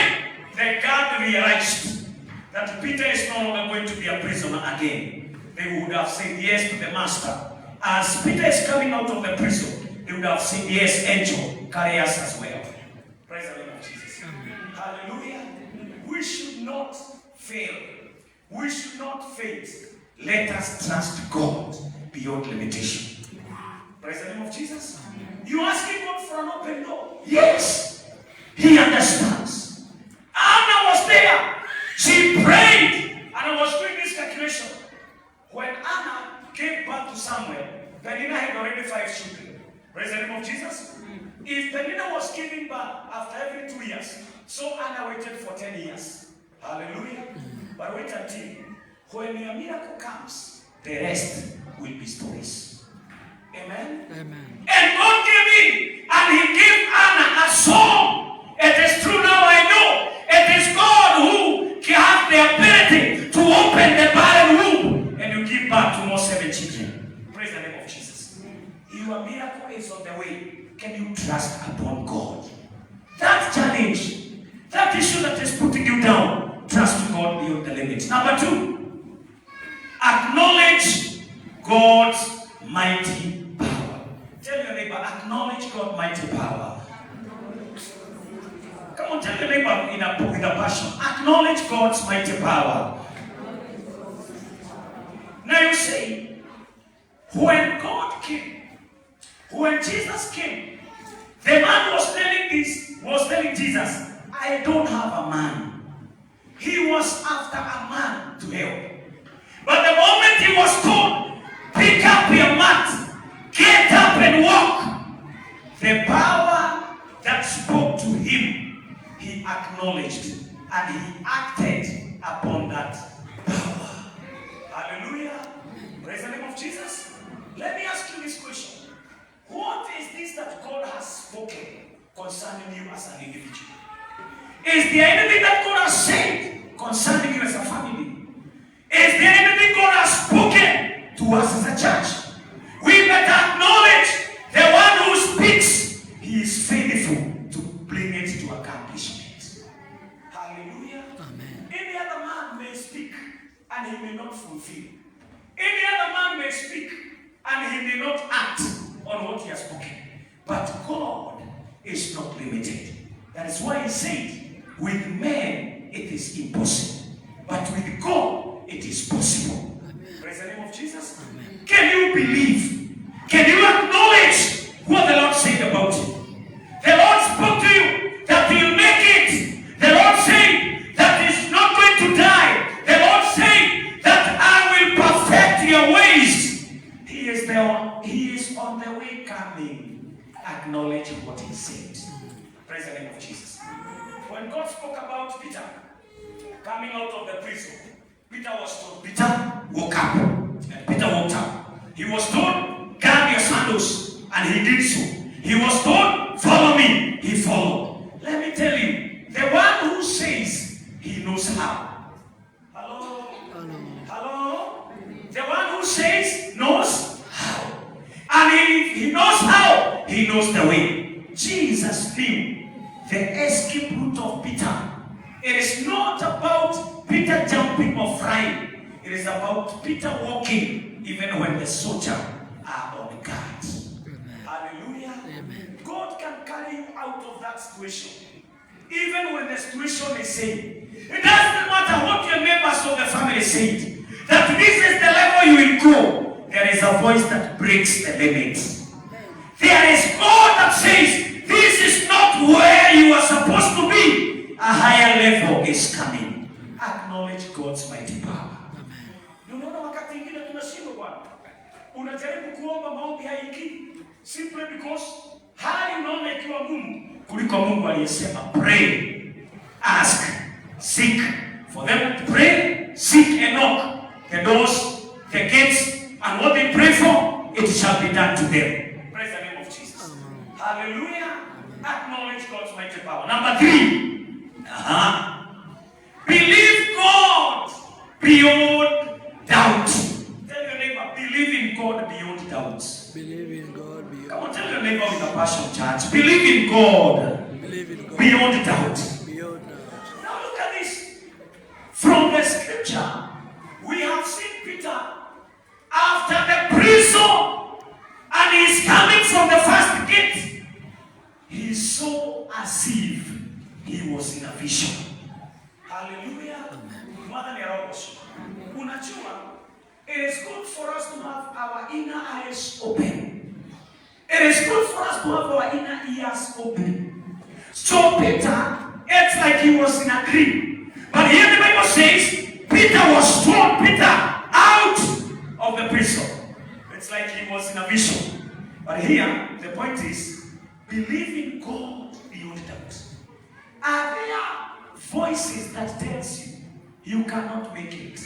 the guard realized that Peter is no longer going to be a prisoner again. They would have said yes to the master. As Peter is coming out of the prison, they would have said yes, angel, carry us as well. Praise the name of Jesus. Hallelujah. We should not fail. We should not faint. Let us trust God beyond limitation. Praise the name of Jesus. You asking God for an open door? Yes. He understands. Anna was there. She prayed. And I was doing this calculation. When Anna gave birth to Samuel, Penina had already 5 children. Praise the name of Jesus. If Penina was giving birth after every 2 years, so Anna waited for 10 years. Hallelujah. But wait until when your miracle comes, the rest will be stories. Amen. Amen. And God gave in, and He gave Anna a song. It is true now, I know. It is God who has the ability to open the barren womb, and you give birth your miracle is on the way. Can you trust upon God? That challenge, that issue that is putting you down, trust God beyond the limits. Number 2, acknowledge God's mighty power. Tell your neighbor, acknowledge God's mighty power. Come on, tell your neighbor with a passion. Acknowledge God's mighty power. Now you see, when God came, when Jesus came, the man was telling Jesus, I don't have a man. He was after a man to help. But the moment he was told, pick up your mat, get up and walk, the power that spoke to him, he acknowledged and he acted upon that power. Hallelujah. Praise the name of Jesus. Let me ask you this question. What is this that God has spoken concerning you as an individual? Is there anything that God has said concerning you as a family? Is there anything God has spoken to us as a church? We better acknowledge the one who speaks. He is faithful to bring it to accomplishment. Hallelujah. Amen. Any other man may speak and he may not fulfill. Any other man may speak and he may not act on what he has spoken. But God is not limited. That is why he said, with men it is impossible, but with God it is possible. Amen. Praise the name of Jesus. Amen. Can you believe? Can you acknowledge what the Lord said about you? The Lord spoke to you that you'll make it. The Lord said that he's not going to die. The Lord said that I will perfect your ways. He is on the way coming. Acknowledge what he said. Praise the name of Jesus. When God spoke about Peter coming out of the prison, Peter was told, Peter, woke up. And Peter woke up. He was told, guard your sandals. And he did so. He was told, follow me. He followed. Let me tell you, the one who says he knows how. Hello? Hello. Hello? The one who says knows how. And if he knows how, he knows the way. Jesus knew the escape route of Peter. It is not about Peter jumping or flying. It is about Peter walking even when the soldiers are on guard. Amen. Hallelujah. Amen. God can carry you out of that situation. Even when the situation is saying, it doesn't matter what your members of the family said, that this is the level you will go. There is a voice that breaks the limits. There is God that says, this is not where you are supposed to be. A higher level is coming. Acknowledge God's mighty power. Unaona wakati ingine tunashindwa Bwana. Unajaribu kuomba maombi haiki simply because hali unaona ikiwa ngumu kuliko Mungu aliyesema pray, ask, seek. For them to pray, seek and knock. The doors, the gates, and what they pray for, it shall be done to them. Praise the name of Jesus. Hallelujah. Acknowledge God's mighty power. Number 3. Believe God beyond doubt. Tell your neighbor, believe in God beyond doubt. Believe in God beyond. Come on, tell your neighbor with a passion, church. Believe in God Believe in God beyond doubt. beyond doubt. Now look at this. From the scripture, we have seen Peter after the prison, and he's coming from the first gate. He saw as if he was in a vision. Hallelujah. Mother Nerobos. Unachua. It is good for us to have our inner eyes open. It is good for us to have our inner ears open. So Peter, it's like he was in a dream. But here the Bible says, Peter was thrown, Peter, out of the prison. It's like he was in a vision. But here, the point is, believe in God beyond doubt. Are there voices that tells you, you cannot make it?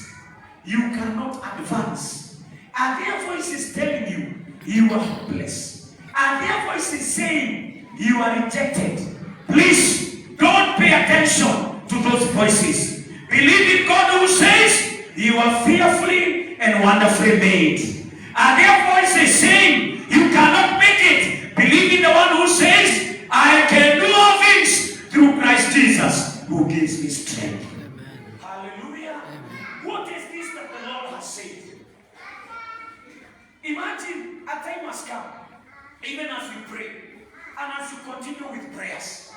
You cannot advance? Are there voices telling you, you are hopeless? Are there voices saying, you are rejected? Please, don't pay attention to those voices. Believe in God who says, you are fearfully and wonderfully made. Are there voices saying, You cannot make it. Believe in the one who says, I can do all things through Christ Jesus, who gives me strength. Amen. Hallelujah. Amen. What is this that the Lord has said? Imagine a time has come, even as we pray, and as we continue with prayers.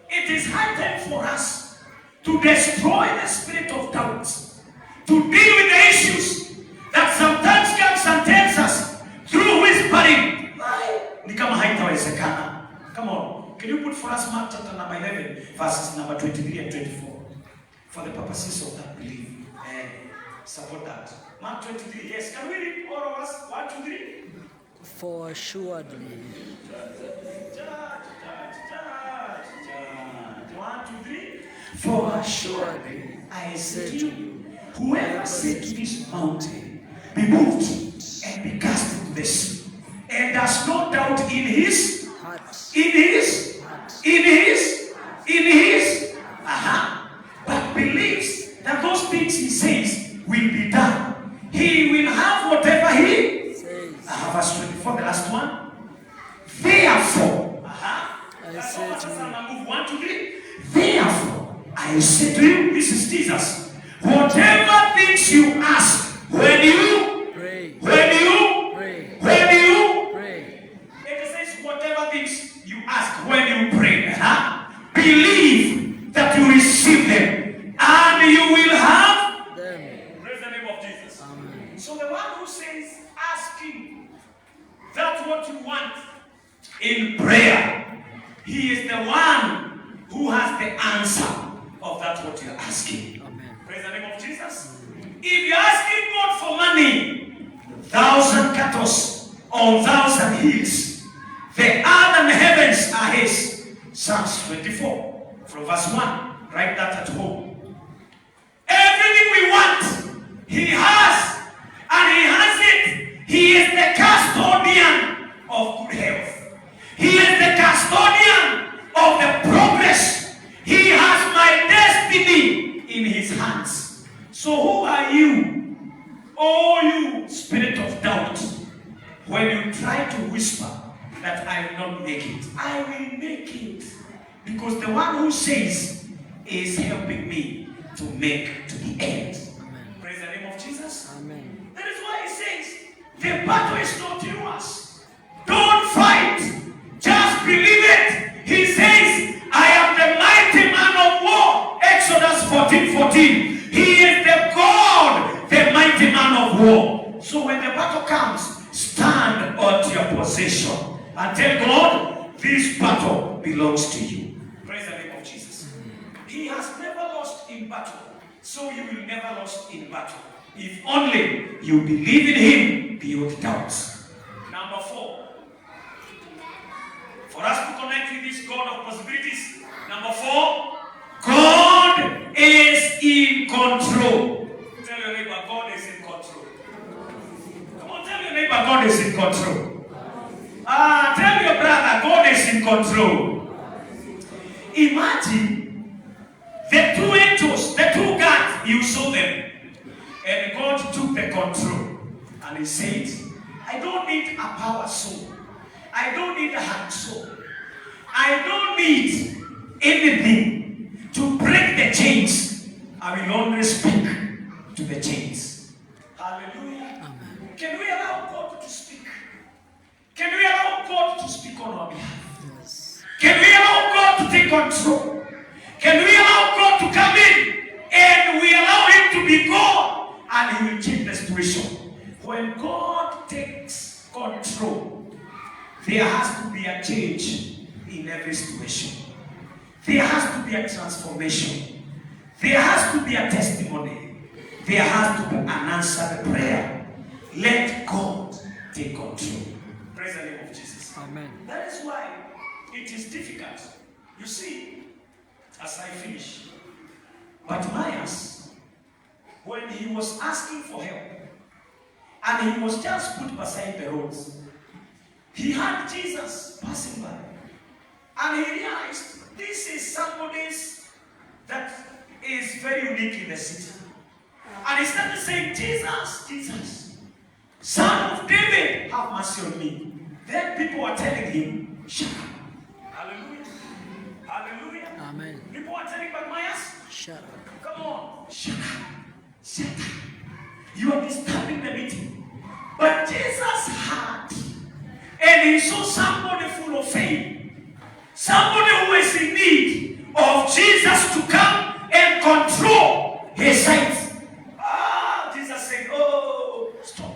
It is high time for us to destroy the spirit of doubt, to deal with the issues that sometimes comes and tells us through whispering. Ni kama haitawezekana. Come on. Can you put for us Mark chapter number 11, verses number 23 and 24? For the purposes of that belief. Support that. Mark 23. Yes. Can we read all of us? 1, 2, 3. For assuredly, 1, 2, 3. For assuredly I say to you, whoever said to this mountain, be moved and be cast into the sea, and does not doubt in his, heart, but believes that those things he says will be done, he will have whatever he says, verse 24, the last one. Therefore, I say to you, Move 1, 2, 3. therefore, I say to you, this is Jesus, whatever things you ask, when you pray, pray, It says whatever things you ask when you pray, believe that you receive them, and you will have. them. praise the name of Jesus. Amen. So the one who says asking, that's what you want. In prayer, he is the one who has the answer of that what you're asking. Amen. Praise the name of Jesus. If you're asking God for money, 1,000 cattle on 1,000 hills, the earth and the heavens are his. Psalms 24 from verse 1. Write that at home. Everything we want, he has, and he has it. He is the custodian of good health. He is the custodian of the progress. He has my destiny in his hands. So who are you, oh you spirit of doubt, when you try to whisper that I will not make it? I will make it, because the one who says is helping me to make to the end. Amen. Praise the name of Jesus. Amen. That is why he says, The battle is not yours. Don't fight. Just believe it. He says, I am the mighty man of war. Exodus 14:14. He is the God, the mighty man of war. So when the battle comes, stand at your position and tell God, this battle belongs to you. praise the name of Jesus. He has never lost in battle, so you will never lost in battle. If only you believe in him beyond doubts. Number 4. For us to connect with this God of possibilities. Number 4. God is in control. Tell your neighbor, God is in control. Come on, tell your neighbor, God is in control. Tell your brother, God is in control. Imagine the two angels, the two gods, you saw them. And God took the control. And he said, I don't need a power soul. I don't need a hand soul. I don't need anything to break the chains. I will only speak to the chains. Hallelujah. Amen. Can we allow God to speak? Can we allow God to speak on our behalf? Yes. Can we allow God to take control? Can we allow God to come in and we allow him to be God and he will change the situation? When God takes control, there has to be a change in every situation. There has to be a transformation. There has to be a testimony. There has to be an answered prayer. Let God take control. Praise the name of Jesus. Amen. That is why it is difficult. You see, as I finish, Bartimaeus, when he was asking for help, and he was just put beside the roads, he had Jesus passing by, and he realized this is somebody's that is very unique in the city. And he started saying, Jesus, Jesus, Son of David, have mercy on me. Then people were telling him, shut up. Hallelujah. Hallelujah. Amen. People were telling Bartimaeus, Shut up. come on, shut up. Shut up. You are disturbing the meeting. But Jesus heard. And he saw somebody full of faith. Somebody who is in need of Jesus to come and control his sight. Jesus said, oh, stop.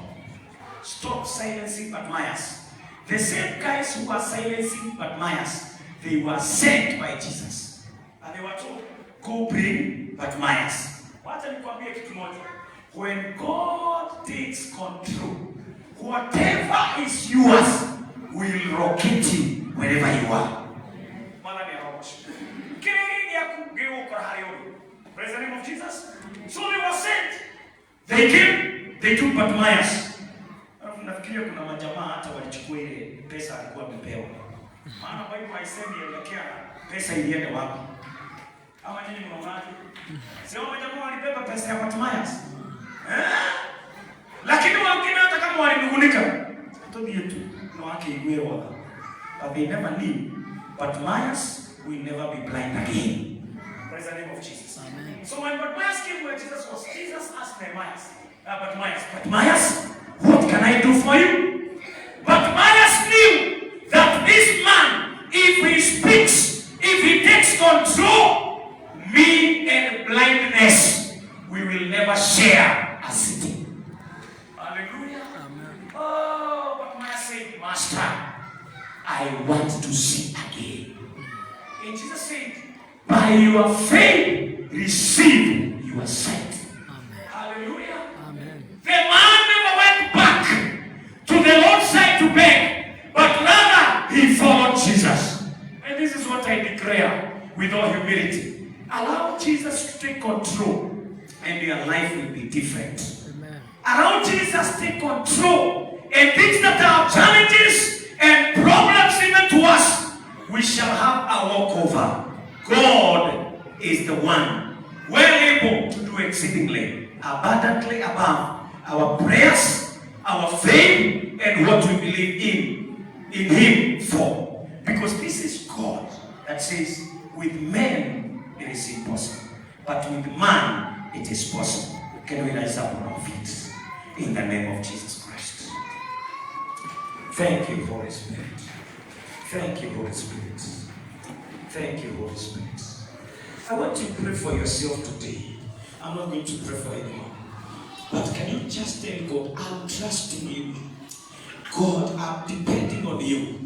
Stop silencing Bartimaeus. The same guys who were silencing Bartimaeus, they were sent by Jesus. And they were told, go bring Bartimaeus. Wacha nikwambie kitu moja. When God takes control, whatever is yours will rocket you wherever you are. Praise the name of Jesus. So they were sent. They came, they took Bartimaeus. Nafikiria kuna majamaa hata walichukua ile pesa alikuwa amepewa. Maana Bible haisemi elekea pesa iliende wapi. Ama nyinyi mnaonaje? Sio majamaa walibeba pesa ya Bartimaeus. Lakini wengine hata kama walinungunika, tobi yetu na wake igwero. But they never knew Bartimaeus will never be blind again. Praise the name of Jesus. Amen. So when Bartimaeus came where Jesus was, Jesus asked Bartimaeus, what can I do for you? Bartimaeus knew that this man, if he speaks, if he takes control, me and blindness, we will never share a city. Hallelujah. Amen. Oh, Bartimaeus said, Master, I want to see again. And Jesus said, by your faith, receive your sight. Amen. Hallelujah. Amen. The man never went back to the Lord's side to beg, but rather he followed Jesus. And this is what I declare with all humility. Allow Jesus to take control, and your life will be different. Amen. Allow Jesus to take control, and things that are challenges and problems even to us, we shall have a walkover. God is the one well able to do exceedingly, abundantly above our prayers, our faith, and what we believe in Him for. Because this is God that says, with men it is impossible, but with man it is possible. Can we rise up on our feet in the name of Jesus Christ? Thank you, Holy Spirit. Thank you, Holy Spirit. Thank you, Holy Spirit. I want you to pray for yourself today. I'm not going to pray for anyone. But can you just tell God, I'm trusting you. God, I'm depending on you.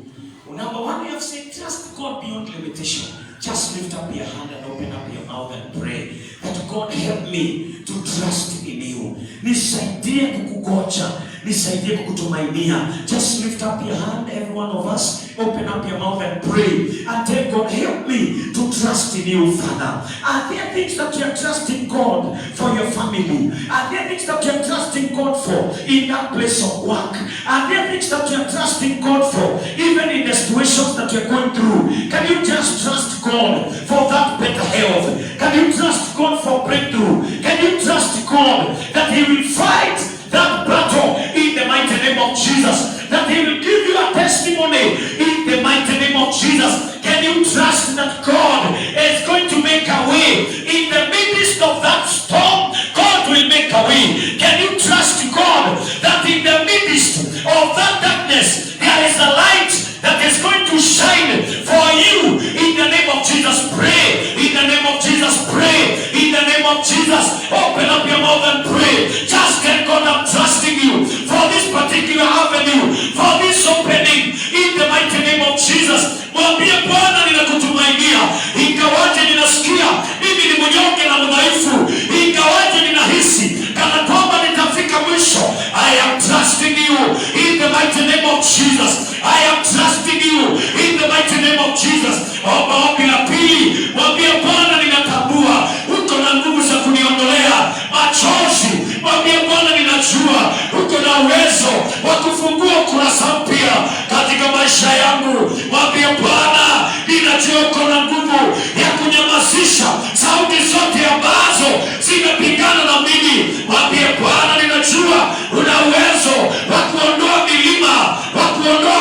Number one, you have said, trust God beyond limitation. Just lift up your hand and open up your mouth and pray that God help me to trust in you. Nisaidie kukugoja. Nisaidie kukutumainia. Just lift up your hand, every one of us. Open up your mouth and pray. And tell God, help me to trust in you, Father. Are there things that you are trusting God for your family? Are there things that you are trusting God for in that place of work? Are there things that you are trusting God for even in the situations that you're going through? Can you just trust God for that better health? Can you trust God for breakthrough? Can you trust God that He will fight that battle in the mighty name of Jesus? That He will give you a testimony in the mighty name of Jesus. Can you trust that God is going to make a way in the midst of that storm? God will make a way. Can you trust God that in the midst of that darkness there is a light that is going to shine for you in the name of Jesus? Pray in the name of Jesus. Pray in the name of Jesus. Open up your mouth and pray. Just tell God, I'm trusting you for this particular avenue, for this opening in the mighty name of Jesus. Mwambie Bwana, ninakutumainia ingawaje ninasikia mimi ni mnyonge na mdhaifu, ingawaje ninahisi kana kwamba nitafika mwisho. I am trusting you in the mighty name of Jesus. I am trusting you in the mighty name of Jesus. Ombi la pili, mwambie Bwana, ninatambua uko na nguvu za kuniondolea machozi. Mwambie Bwana, ninajua uko na uwezo wa kufungua kurasa mpya katika maisha yangu. Mwambie Bwana, ninajua uko na nguvu ya kunyamazisha sauti zote ambazo zinapingana na mimi. Mwambie Bwana, ninajua una uwezo wa kuondoa milima, wa kuondoa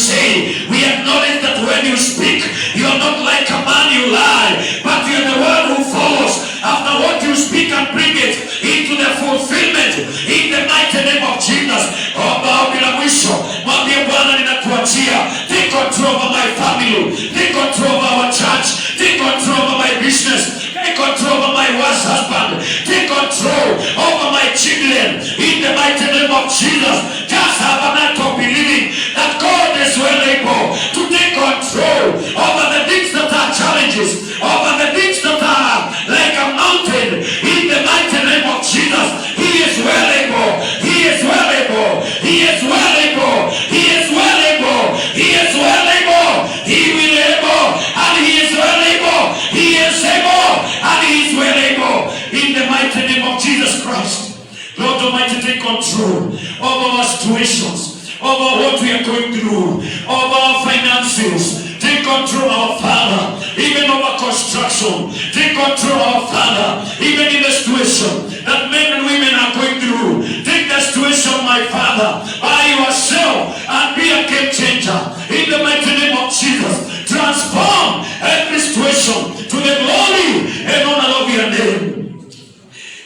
say, we acknowledge that when you speak, you are not like a man you lie, but you are the one who follows after what you speak and bring it into the fulfillment in the mighty name of Jesus. Omba bila mwisho, mwambie Bwana ninakuachia. Take control over my family, take control over our church, take control over my business, take control over my wife's husband, take control over my children in the mighty name of Jesus. Just have an act of believing that God is well able to take control over the things that are challenges, over the things that are like a mountain in the mighty name of Jesus. He is well able, he is well able, he is well able, he is well able, he is well able, he will able, and he is well able, he is able, and he is well able in the mighty name of Jesus Christ. Lord Almighty, take control over our situations, over what we are going through, over our finances. Take control, our Father, even over construction. Take control, our Father, even in the situation that men and women are going through. Take the situation, my Father, by yourself and be a game changer. In the mighty name of Jesus, transform every situation to the glory and honor of your name.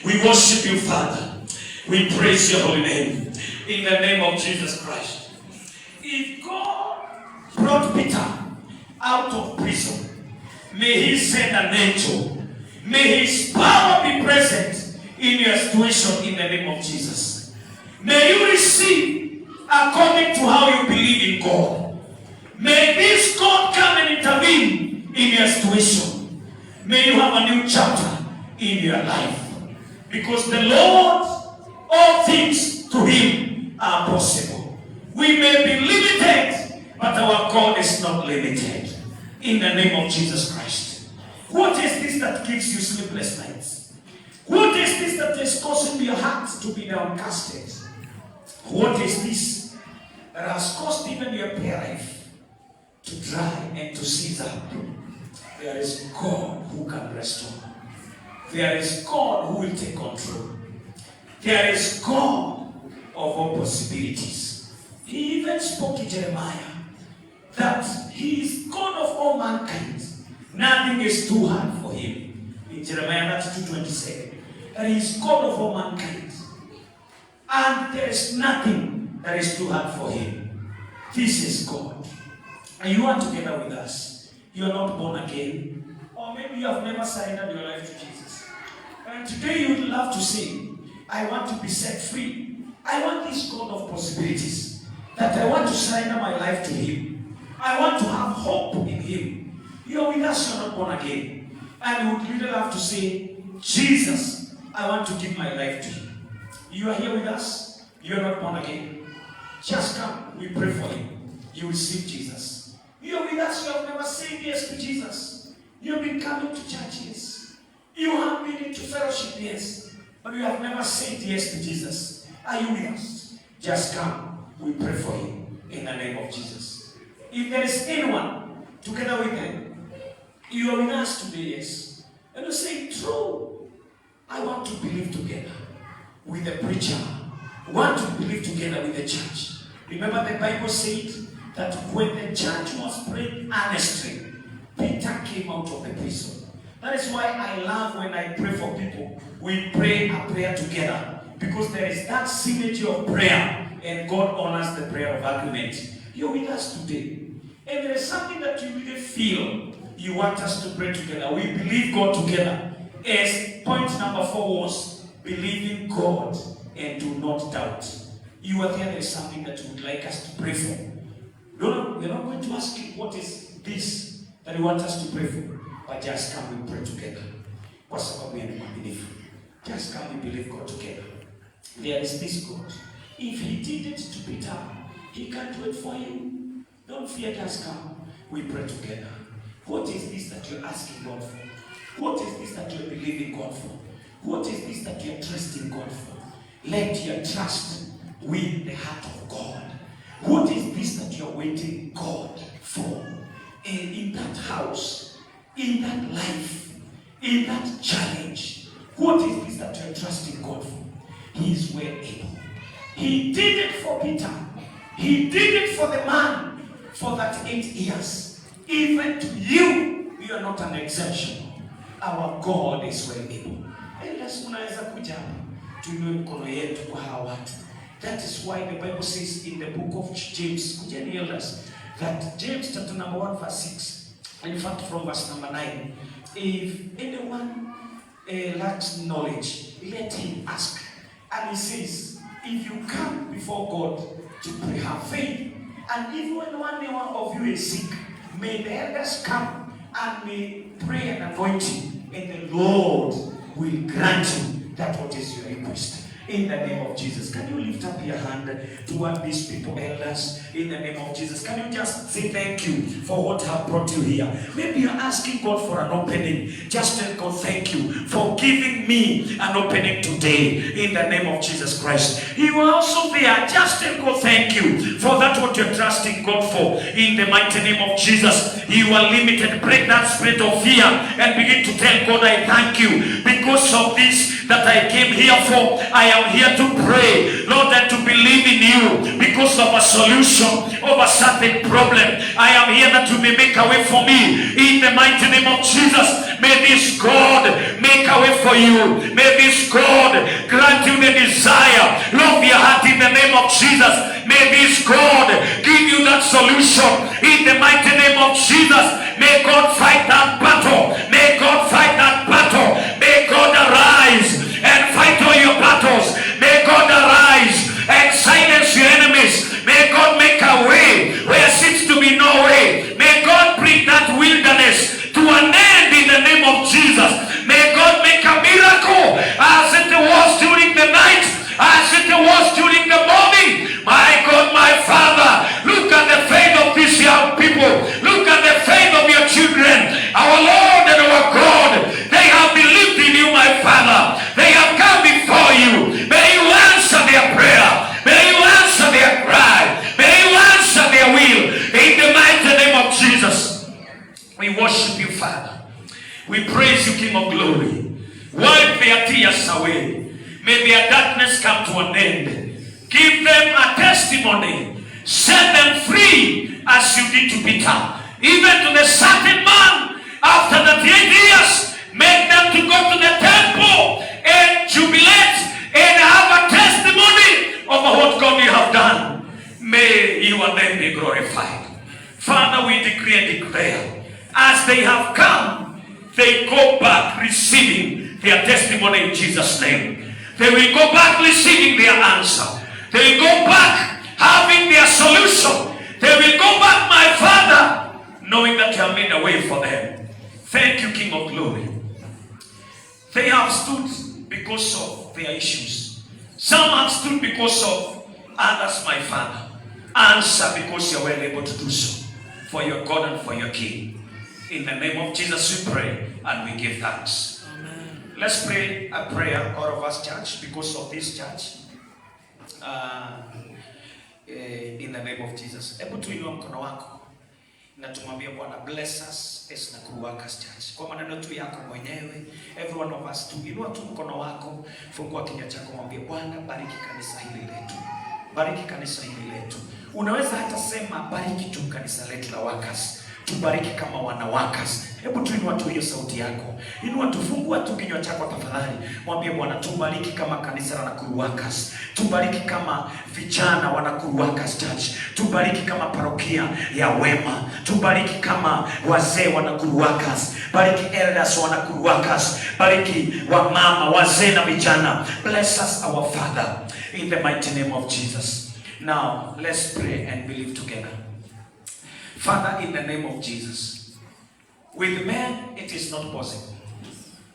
We worship you, Father. We praise your holy name. In the name of Jesus Christ. If God brought Peter out of prison, may he send an angel. May his power be present in your situation in the name of Jesus. May you receive according to how you believe in God. May this God come and intervene in your situation. May you have a new chapter in your life. Because the Lord, all things to him are possible. We may be limited, but our God is not limited. In the name of Jesus Christ. What is this that gives you sleepless nights? What is this that is causing your heart to be downcasted? What is this that has caused even your prayer life to dry and to seize up? There is God who can restore. There is God who will take control. There is God of all possibilities. He even spoke to Jeremiah that he is God of all mankind. Nothing is too hard for him. In Jeremiah 32:27, that he is God of all mankind. And there is nothing that is too hard for him. This is God. And you are together with us. You are not born again. Or maybe you have never surrendered your life to Jesus. And today you would love to say, I want to be set free. I want this God of possibilities. That I want to surrender my life to him. I want to have hope in him. You are with us, you are not born again. And you would really love to say, Jesus, I want to give my life to you. You are here with us. You are not born again. Just come. We pray for you. You receive Jesus. You are with us. You have never said yes to Jesus. You have been coming to church, yes. You have been into fellowship, yes. But you have never said yes to Jesus. Are you with us? Just come. We pray for you in the name of Jesus. If there is anyone together with them, you are with us today, yes. And you say, true. I want to believe together with the preacher. I want to believe together with the church. Remember the Bible said that when the church was praying earnestly, Peter came out of the prison. That is why I love when I pray for people. We pray a prayer together. Because there is that synergy of prayer. And God honors the prayer of agreement. You're with us today. And there is something that you really feel you want us to pray together. We believe God together. As point number 4 was, believe in God and do not doubt. You are there is something that you would like us to pray for. No, we're not going to ask you what is this that you want us to pray for. But just come and pray together. Kwa sababu ya mwaminifu. Just come and believe God together. There is this God. If he did it to Peter, he can do it for you. Don't fear, just come. We pray together. What is this that you're asking God for? What is this that you're believing God for? What is this that you're trusting God for? Let your trust win the heart of God. What is this that you're waiting God for? And in that house, in that life, in that challenge, what is this that you're trusting God for? He is well able. He did it for Peter. He did it for the man for that 8 years. Even to you, you are not an exception. Our God is well able. Elders, unaweza kuja tuinue mkono yetu kwa hawa watu. That is why the Bible says in the book of James, kujeni elders, that James chapter number 1 verse 6, in fact from verse number 9, if anyone lacks knowledge, let him ask. And he says, if you come before God to pray, have faith, and even when one of you is sick, may the elders come and may pray and anoint you, and the Lord will grant you that what is your request. In the name of Jesus. Can you lift up your hand toward these people, elders? In the name of Jesus. Can you just say thank you for what have brought you here? Maybe you're asking God for an opening. Just tell God thank you for giving me an opening today. In the name of Jesus Christ. You are also there. Just tell God thank you for that what you're trusting God for. In the mighty name of Jesus. You are limited. Break that spirit of fear and begin to tell God I thank you because of this that I came here for. I am here to pray, Lord, and to believe in you because of a solution of a certain problem. I am here that you may make a way for me. In the mighty name of Jesus, may this God make a way for you. May this God grant you the desire of your heart in the name of Jesus. May this God give you that solution in the mighty name of Jesus. May God fight that battle. May God fight that battle. May God arise and fight all your battles. May God arise and silence your enemies. May God make a way where seems to be no way. May God bring that wilderness to an end in the name of Jesus. May God make a miracle as it was during the night, as it was during the morning. My God, my Father, look at the faith of these young people. Look at the faith of your children. Our Lord and our God, they have believed in you, my Father. They have come before you. May you answer their prayer. May you answer their cry. May you answer their will. In the mighty name of Jesus, we worship you, Father. We praise you, King of glory. Wipe their tears away. May their darkness come to an end. Give them a testimony. Set them free as you did to Peter. Even to the certain man, after the 8 years, make them to go to the temple and jubilate and have a testimony of what God you have done. May your name be glorified. Father, we decree and declare, as they have come, they go back receiving their testimony in Jesus' name. They will go back receiving their answer. They will go back having their solution. They will go back, my Father, knowing that you have made a way for them. Thank you, King of glory. They have stood because of their issues. Some have stood because of others, my Father. Answer because you are well able to do so. For your God and for your King. In the name of Jesus we pray and we give thanks. Amen. Let's pray a prayer, all of us, church, because of this church. In the name of Jesus. Hebu tuinua mkono wako na tumwambie Bwana, bless us as Nakuru Workers Church. Kwa maneno tu yako mwenyewe, every one of us, tuinua tu mkono wako, fungua kinywa chako, mwambie Bwana, bariki kanisa hili letu. Bariki kanisa hili letu. Unaweza hata sema bariki tu kanisa letu la Workers. Tubariki kama wana Workers. Hebu tuinua tu hiyo sauti yako. Inua tu, fungua tu kinywa chako tafadhali. Mwambie Bwana, tubariki kama kanisa la Nakuru Workers. Tubariki kama vijana wa Nakuru Workers Church. Tubariki kama parokia ya Wema. Tubariki kama wazee wa Nakuru Workers. Bariki elders wa Nakuru Workers. Bariki wa mama, wazee na vijana. Bless us, our Father, in the mighty name of Jesus. Now, let's pray and believe together. Father, in the name of Jesus, with men it is not possible,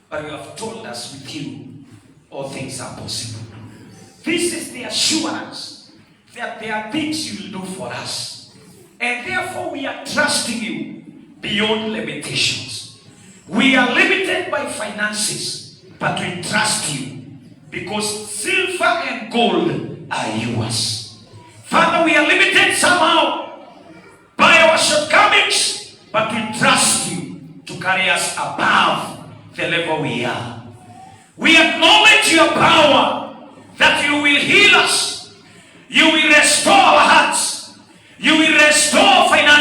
but you have told us with you all things are possible. This is the assurance that there are things you will do for us, and therefore we are trusting you beyond limitations. We are limited by finances, but we trust you because silver and gold are yours. Father, we are limited somehow by our shortcomings, but we trust you to carry us above the level we are. We acknowledge your power, that you will heal us, you will restore our hearts, you will restore finances.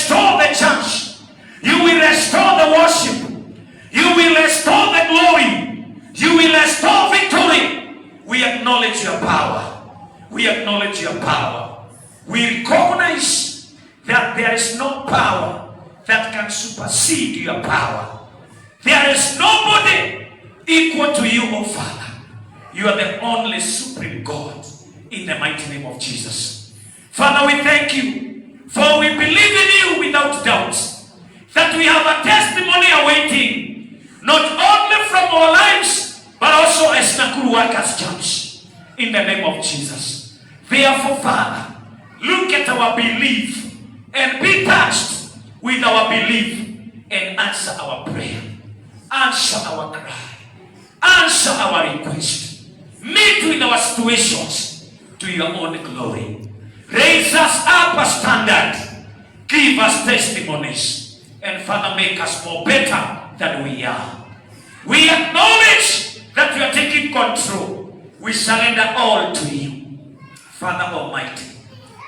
restore the church. You will restore the worship. You will restore the glory. You will restore victory. We acknowledge your power. We acknowledge your power. We recognize that there is no power that can supersede your power. There is nobody equal to you, oh Father. You are the only supreme God, in the mighty name of Jesus. Father, we thank you, for we believe in you without doubt, that we have a testimony awaiting, not only from our lives, but also as Nakuru Workers Church, in the name of Jesus. Therefore, Father, look at our belief and be touched with our belief and answer our prayer, answer our cry, answer our request. Meet with our situations to your own glory. Raise us up a standard. Give us testimonies. And Father, make us more better than we are. We acknowledge that you are taking control. We surrender all to you. Father Almighty,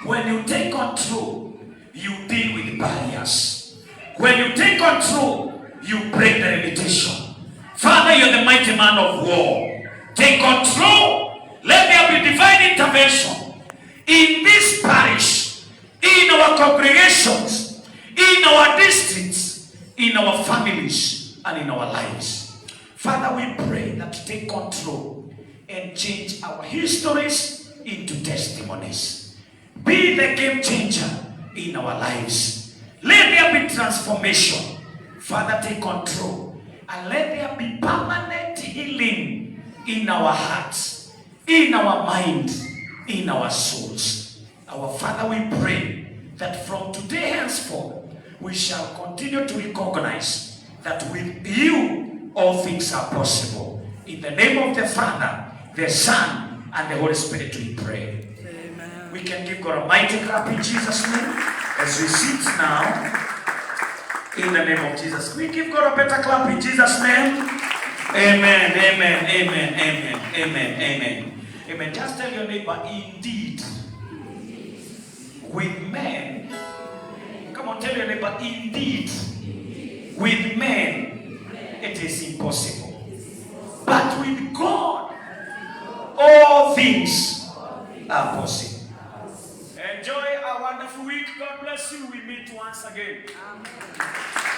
when you take control, you deal with barriers. When you take control, you break the limitation. Father, you're the mighty man of war. Take control. Let there be divine intervention in this parish, in our congregations, in our districts, in our families, and in our lives. Father, we pray that you take control and change our histories into testimonies. Be the game changer in our lives. Let there be transformation. Father, take control and let there be permanent healing in our hearts, in our minds, in our souls. Our Father, we pray that from today henceforth, we shall continue to recognize that with you, all things are possible. In the name of the Father, the Son, and the Holy Spirit, we pray. Amen. We can give God a mighty clap in Jesus' name as we sit now. In the name of Jesus. We give God a better clap in Jesus' name. Amen, amen, amen, amen, amen, amen. Amen. Just tell your neighbor, indeed, with men, come on, tell your neighbor, indeed, with men, it is impossible. But with God, all things are possible. Enjoy a wonderful week. God bless you. We meet once again. Amen.